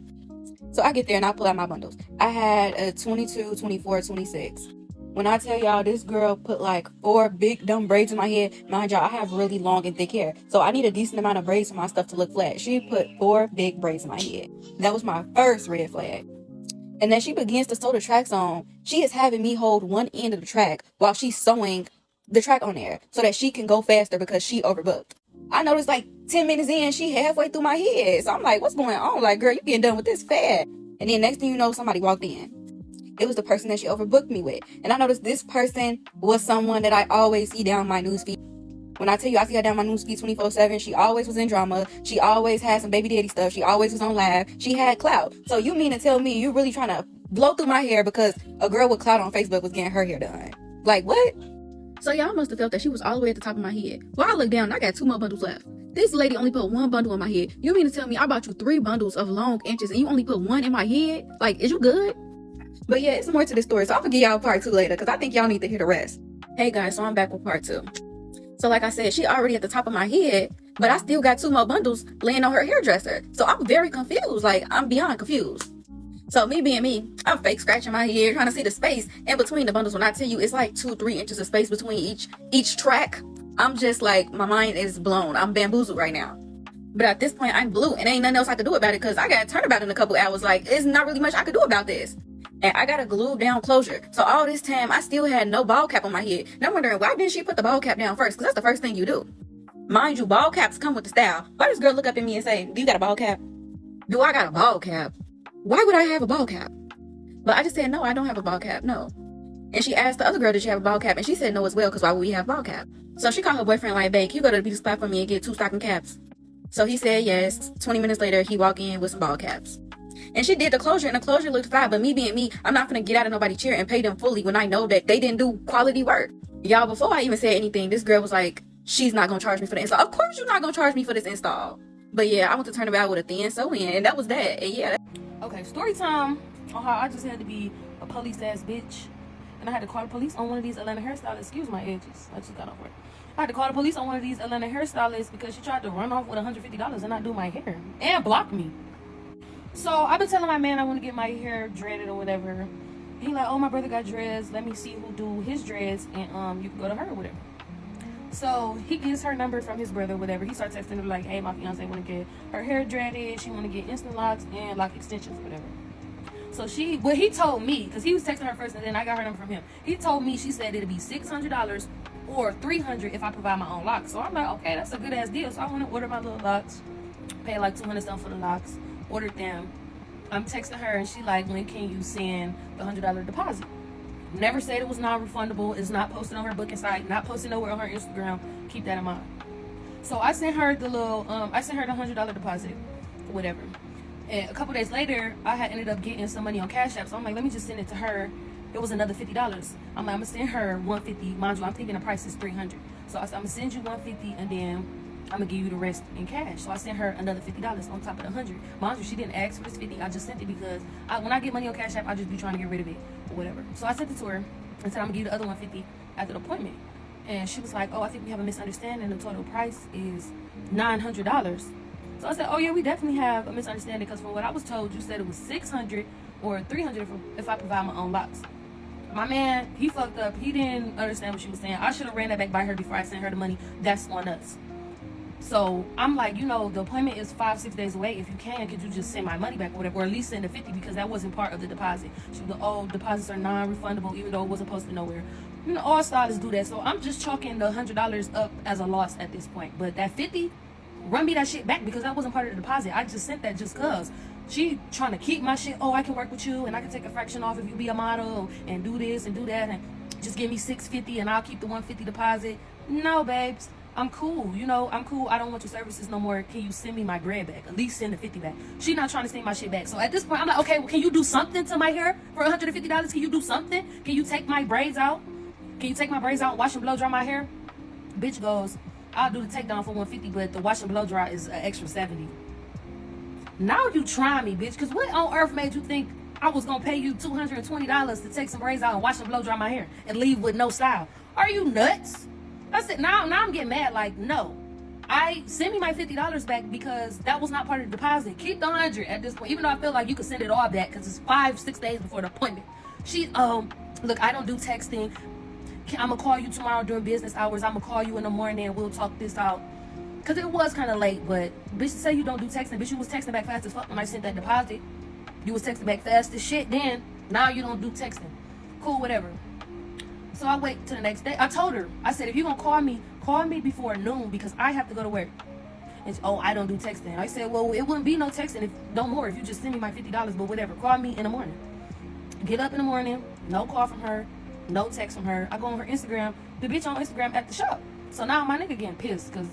So I get there and I pull out my bundles. I had a 22, 24, 26. When I tell y'all, this girl put like 4 big dumb braids in my head. Mind y'all, I have really long and thick hair, so I need a decent amount of braids for my stuff to look flat. She put 4 big braids in my head. That was my first red flag. And then she begins to sew the tracks on. She is having me hold one end of the track while she's sewing the track on there so that she can go faster because she overbooked. I noticed like 10 minutes in, she halfway through my head. So I'm like, what's going on? Like, girl, you getting done with this fast. And then next thing you know, somebody walked in. It was the person that she overbooked me with. And I noticed this person was someone that I always see down my newsfeed. When I tell you I see her down my newsfeed 24/7, she always was in drama. She always had some baby daddy stuff. She always was on live. She had clout. So you mean to tell me you really trying to blow through my hair because a girl with clout on Facebook was getting her hair done? Like, what? So y'all must have felt that she was all the way at the top of my head. Well, I look down and I got 2 more bundles left. This lady only put 1 bundle in my head. You mean to tell me I bought you 3 bundles of long inches and you only put 1 in my head? Like, is you good? But yeah, it's more to this story, so I'm gonna give y'all part 2 later because I think y'all need to hear the rest. Hey guys, so I'm back with part 2. So like I said, she already at the top of my head, but I still got 2 more bundles laying on her hairdresser. So I'm very confused. Like, I'm beyond confused. So me being me, I'm fake scratching my hair, trying to see the space in between the bundles. When I tell you it's like 2-3 inches of space between each track, I'm just like, my mind is blown. I'm bamboozled right now. But at this point, I'm blue and ain't nothing else I could do about it because I got a turnabout in a couple hours. Like, it's not really much I could do about this. And I got a glued down closure. So all this time, I still had no ball cap on my head. And I'm wondering, why didn't she put the ball cap down first? Because that's the first thing you do. Mind you, ball caps come with the style. Why does this girl look up at me and say, do you got a ball cap? Do I got a ball cap? Why would I have a ball cap? But I just said, no, I don't have a ball cap, no. And she asked the other girl, did she have a ball cap? And she said no as well, because why would we have a ball cap? So she called her boyfriend like, babe, can you go to the beauty spot for me and get 2 stocking caps? So he said yes. 20 minutes later, he walked in with some ball caps. And she did the closure, and the closure looked fine. But me being me, I'm not gonna get out of nobody's chair and pay them fully when I know that they didn't do quality work. Y'all, before I even said anything, this girl was like, she's not gonna charge me for the install. Of course you're not gonna charge me for this install. But yeah, I went to turn about with a thin sew-in, and that was that. And yeah. Okay, story time on how I just had to be a police ass bitch. And I had to call the police on one of these Atlanta hairstylists. Excuse my edges. I just got off work. I had to call the police on one of these Atlanta hairstylists because she tried to run off with $150 and not do my hair. And block me. So I've been telling my man I want to get my hair dreaded or whatever. He like, oh, my brother got dreads. Let me see who do his dreads and you can go to her or whatever. So he gets her number from his brother or whatever. He starts texting her like, hey, my fiance want to get her hair dreaded. She want to get instant locks and lock extensions or whatever. So he told me, because he was texting her first and then I got her number from him. He told me, she said it'd be $600 or $300 if I provide my own locks. So I'm like, okay, that's a good ass deal. So I want to order my little locks, pay like $200 something for the locks, ordered them. I'm texting her and she like, when can you send the $100 deposit? Never said it was non-refundable. It's not posted on her booking site, not posted nowhere on her Instagram. Keep that in mind. So I sent her the little, I sent her the $100 deposit, whatever. And a couple days later, I had ended up getting some money on Cash App. So I'm like, let me just send it to her It was another $50. I'm like, I'm gonna send her $150. Mind you, I'm thinking the price is $300. So I said, I'm gonna send you $150 and then I'm gonna give you the rest in cash. So I sent her another $50 on top of the $100. Mind you, she didn't ask for this $50. I just sent it because when I get money on Cash App, I just be trying to get rid of it or whatever. So I sent it to her and said, I'm gonna give you the other $150 at the appointment. And she was like, oh, I think we have a misunderstanding. The total price is $900. So I said, oh yeah, we definitely have a misunderstanding because from what I was told, you said it was $600 or $300 if I provide my own locks. My man, he fucked up. He didn't understand what she was saying. I should have ran that back by her before I sent her the money. That's on us. So I'm like, you know, the appointment is 5-6 days away. If you can, could you just send my money back or whatever, or at least send the $50 because that wasn't part of the deposit. She was like, oh, deposits are non-refundable even though it wasn't posted nowhere. You know, all stylists do that. So I'm just chalking the $100 up as a loss at this point. But that $50, run me that shit back because that wasn't part of the deposit. I just sent that just cause. She trying to keep my shit. Oh, I can work with you and I can take a fraction off if you be a model and do this and do that and just give me $650 and I'll keep the $150 deposit. No, babes, I'm cool. You know, I'm cool. I don't want your services no more. Can you send me my bread back? At least send the $50 back. She not trying to send my shit back. So at this point, I'm like, okay, well, can you do something to my hair for $150? Can you do something? Can you take my braids out? Can you take my braids out, wash and blow dry my hair? Bitch goes, I'll do the takedown for $150, but the wash and blow dry is an extra $70. Now you trying me, bitch, because what on earth made you think I was going to pay you $220 to take some braids out and wash and blow dry my hair and leave with no style? Are you nuts? I said, now I'm getting mad. Like, no. Send me my $50 back because that was not part of the deposit. Keep the $100 at this point, even though I feel like you could send it all back because it's 5-6 days before the appointment. She, look, I don't do texting. I'm going to call you tomorrow during business hours. I'm going to call you in the morning and we'll talk this out. Because it was kind of late, but bitch, say you don't do texting. Bitch, you was texting back fast as fuck when I sent that deposit. You was texting back fast as shit then. Now you don't do texting. Cool, whatever. So I wait till the next day. I told her, I said, if you're going to call me before noon because I have to go to work. And she, oh, I don't do texting. I said, well, it wouldn't be no texting if you just send me my $50, but whatever. Call me in the morning. Get up in the morning. No call from her. No text from her. I go on her Instagram. The bitch on Instagram at the shop. So now my nigga getting pissed because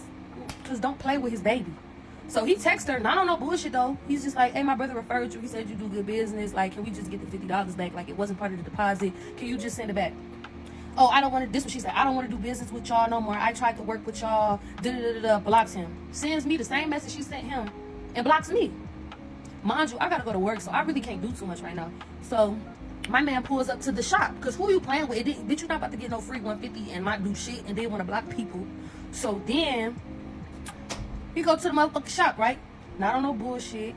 don't play with his baby. So he texted her, not on no bullshit though. He's just like, hey, my brother referred you. He said you do good business. Like, can we just get the $50 back? Like, it wasn't part of the deposit. Can you just send it back? Oh, I don't want to, this is what she said. I don't want to do business with y'all no more. I tried to work with y'all. Blocks him. Sends me the same message she sent him and blocks me. Mind you, I got to go to work, so I really can't do too much right now. So my man pulls up to the shop because who you playing with? Bitch, you not about to get no free $150 and not do shit and then want to block people. So then he go to the motherfucking shop, right? Not on no bullshit.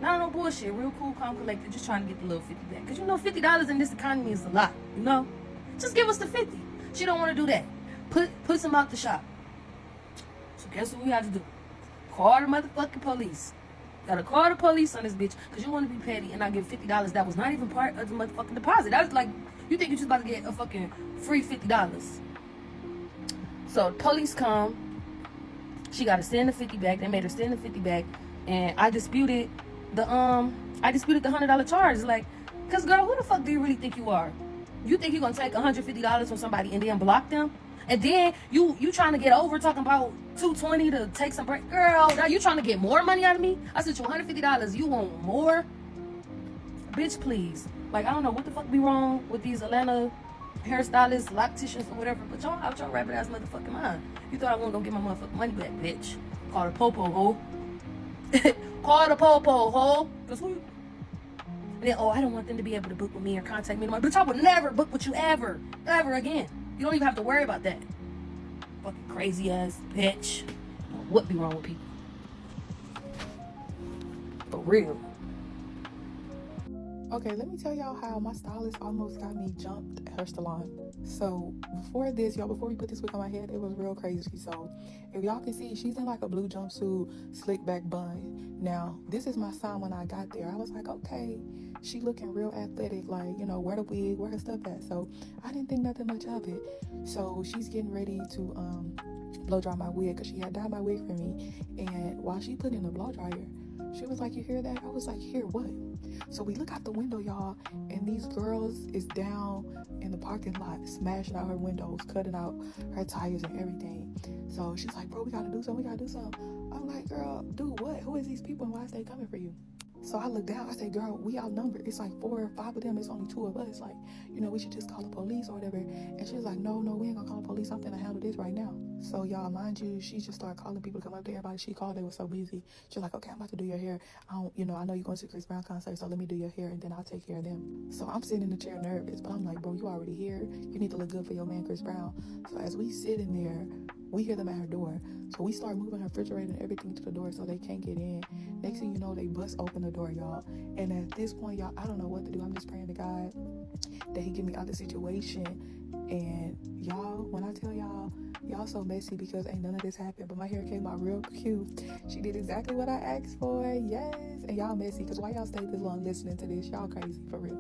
Real cool, calm, collected. Just trying to get the little $50 back. Because you know $50 in this economy is a lot, you know? Just give us the $50. She don't want to do that. Puts him out the shop. So guess what we have to do? Call the motherfucking police. Gotta call the police on this bitch because you want to be petty and not give $50 that was not even part of the motherfucking deposit. That was like, you think you're just about to get a fucking free $50. So police come. She gotta send the $50 back. They made her send the $50 back, and I disputed the $100 charge. Like, cause girl, who the fuck do you really think you are? You think you're gonna take $150 from somebody and then block them? And then you trying to get over talking about $220 to take some break? Girl, now you trying to get more money out of me? I sent you $150. You want more? Bitch, please. Like, I don't know what the fuck be wrong with these Atlanta hairstylists, locticians, or whatever, but y'all out your rabbit ass motherfucking mind. You thought I wasn't gonna get my motherfucking money back, bitch. Call the popo, ho. Call the popo, ho. Cause who you? And then, oh, I don't want them to be able to book with me or contact me anymore. Bitch, I would never book with you ever again. You don't even have to worry about that. Fucking crazy ass bitch. What be wrong with people? For real. Okay, let me tell y'all how my stylist almost got me jumped at her salon. So before this, y'all, before we put this wig on my head, it was real crazy. So if y'all can see, she's in like a blue jumpsuit, slick back bun. Now, this is my sign when I got there. I was like, okay, she looking real athletic, like, you know, where the wig, where her stuff at. So I didn't think nothing much of it. So she's getting ready to blow dry my wig because she had dyed my wig for me. And while she put in the blow dryer, she was like, you hear that? I was like, hear what? So we look out the window, y'all, and these girls is down in the parking lot, smashing out her windows, cutting out her tires and everything. So she's like, bro, we gotta do something. I'm like, girl, do what? Who is these people and why is they coming for you? So I looked down, I said, girl, we outnumbered. It's like 4 or 5 of them. It's only 2 of us. Like, you know, we should just call the police or whatever. And she was like, no, we ain't gonna call the police. I'm finna handle this right now. So y'all, mind you, she just started calling people to come up to everybody. She called, they were so busy. She was like, okay, I'm about to do your hair. I know you're going to Chris Brown concert, so let me do your hair and then I'll take care of them. So I'm sitting in the chair nervous, but I'm like, bro, you already here. You need to look good for your man, Chris Brown. So as we sit in there, we hear them at her door. So we start moving her refrigerator and everything to the door so they can't get in. Next thing you know, they bust open the door, y'all. And at this point, y'all, I don't know what to do. I'm just praying to God that he get me out of the situation. And y'all, when I tell y'all so messy because ain't none of this happened, but my hair came out real cute. She did exactly what I asked for. Yes. And y'all messy, because why y'all stayed this long listening to this? Y'all crazy, for real.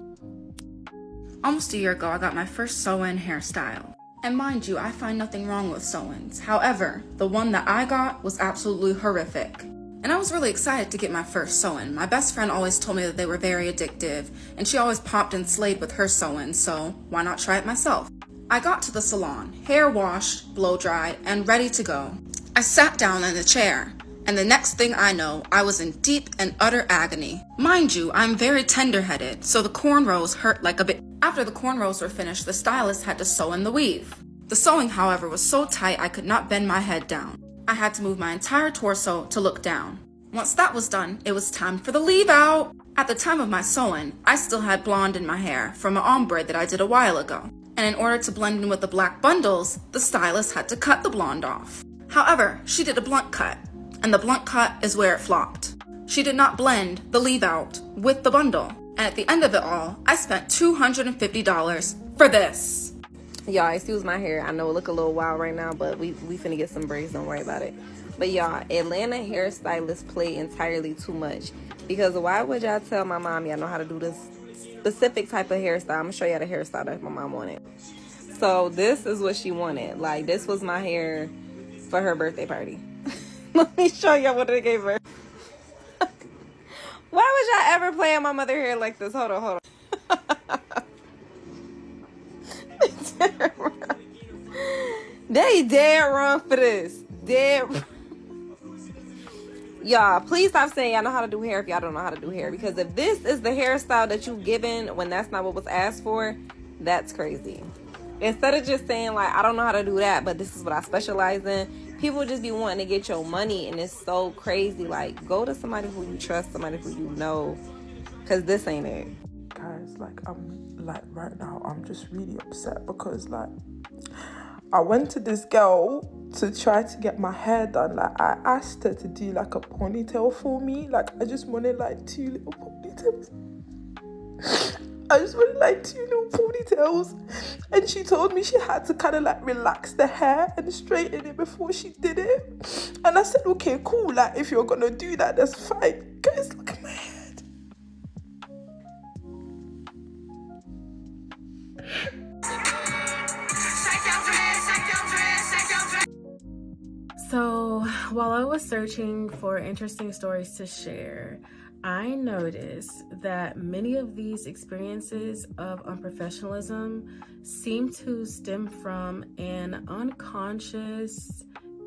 Almost a year ago, I got my first sew-in hairstyle. And mind you, I find nothing wrong with sew-ins. However, the one that I got was absolutely horrific. And I was really excited to get my first sew-in. My best friend always told me that they were very addictive, and she always popped and slayed with her sew-ins, so why not try it myself? I got to the salon, hair washed, blow-dried, and ready to go. I sat down in the chair, and the next thing I know, I was in deep and utter agony. Mind you, I'm very tender-headed, so the cornrows hurt like a bit. After the cornrows were finished, the stylist had to sew in the weave. The sewing, however, was so tight I could not bend my head down. I had to move my entire torso to look down. Once that was done, it was time for the leave out. At the time of my sewing, I still had blonde in my hair from an ombre that I did a while ago. And in order to blend in with the black bundles, the stylist had to cut the blonde off. However, she did a blunt cut, and the blunt cut is where it flopped. She did not blend the leave out with the bundle. And at the end of it all, I spent $250 for this. Y'all, excuse my hair. I know it look a little wild right now, but we finna get some braids. Don't worry about it. But y'all, Atlanta hairstylists play entirely too much. Because why would y'all tell my mom y'all know how to do this specific type of hairstyle? I'm gonna show y'all the hairstyle that my mom wanted. So this is what she wanted. Like, this was my hair for her birthday party. Let me show y'all what they gave her. Why would y'all ever play on my mother hair like this? Hold on. They dead wrong for this. Dead. Y'all, please stop saying y'all know how to do hair if y'all don't know how to do hair. Because if this is the hairstyle that you've given when that's not what was asked for, that's crazy. Instead of just saying, like, I don't know how to do that, but this is what I specialize in, people just be wanting to get your money, and it's so crazy. Like, go to somebody who you trust, somebody who you know, because this ain't it. Guys, right now, I'm just really upset because, I went to this girl to try to get my hair done. I asked her to do, a ponytail for me. I just wanted, 2 little ponytails. I just wanted 2 little ponytails, and she told me she had to kind of relax the hair and straighten it before she did it. And I said, okay, cool, if you're gonna do that, that's fine. Guys, look at my head. So while I was searching for interesting stories to share, I noticed that many of these experiences of unprofessionalism seem to stem from an unconscious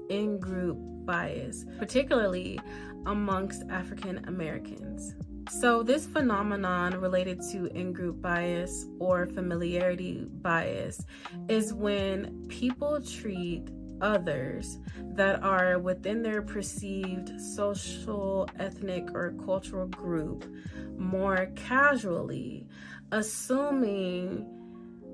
in-group bias, particularly amongst African Americans. So this phenomenon related to in-group bias or familiarity bias is when people treat others that are within their perceived social, ethnic, or cultural group more casually, assuming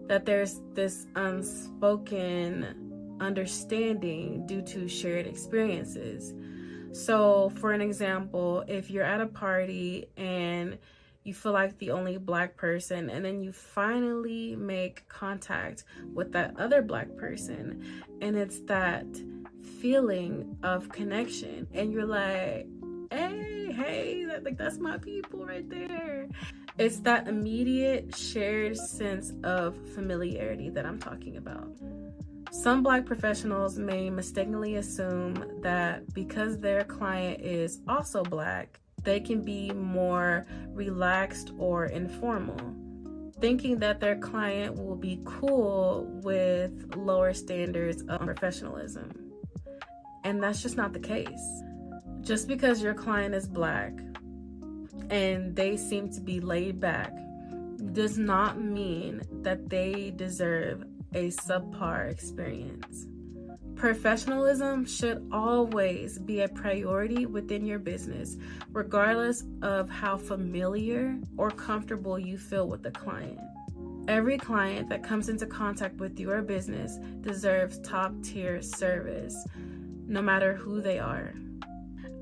that there's this unspoken understanding due to shared experiences. So for an example, if you're at a party and you feel like the only Black person, and then you finally make contact with that other Black person, and it's that feeling of connection, and you're like, hey, that's my people right there. It's that immediate shared sense of familiarity that I'm talking about. Some Black professionals may mistakenly assume that because their client is also Black, they can be more relaxed or informal, thinking that their client will be cool with lower standards of professionalism. And that's just not the case. Just because your client is Black and they seem to be laid back does not mean that they deserve a subpar experience. Professionalism should always be a priority within your business, regardless of how familiar or comfortable you feel with the client. Every client that comes into contact with your business deserves top-tier service, no matter who they are.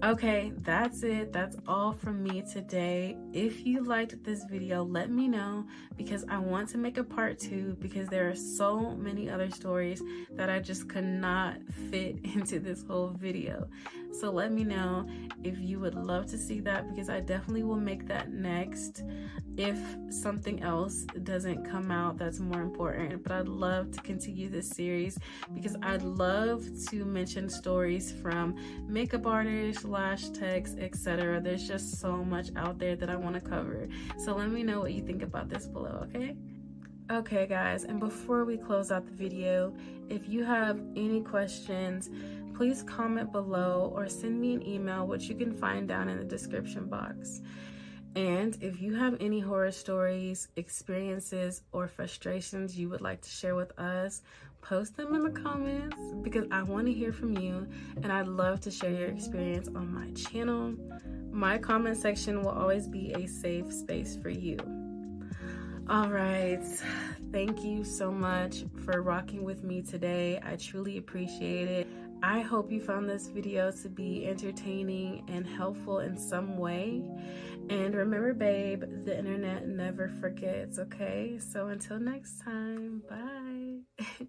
Okay, that's it. That's all from me today. If you liked this video, let me know, because I want to make a part 2, because there are so many other stories that I just could not fit into this whole video. So let me know if you would love to see that, because I definitely will make that next if something else doesn't come out that's more important. But I'd love to continue this series, because I'd love to mention stories from makeup artists, lash techs, etc. There's just so much out there that I want to cover. So let me know what you think about this below, okay? Okay guys, and before we close out the video, if you have any questions, please comment below or send me an email, which you can find down in the description box. And if you have any horror stories, experiences, or frustrations you would like to share with us, post them in the comments, because I want to hear from you, and I'd love to share your experience on my channel. My comment section will always be a safe space for you. All right, thank you so much for rocking with me today. I truly appreciate it. I hope you found this video to be entertaining and helpful in some way. And remember, babe, the internet never forgets, okay? So until next time, bye.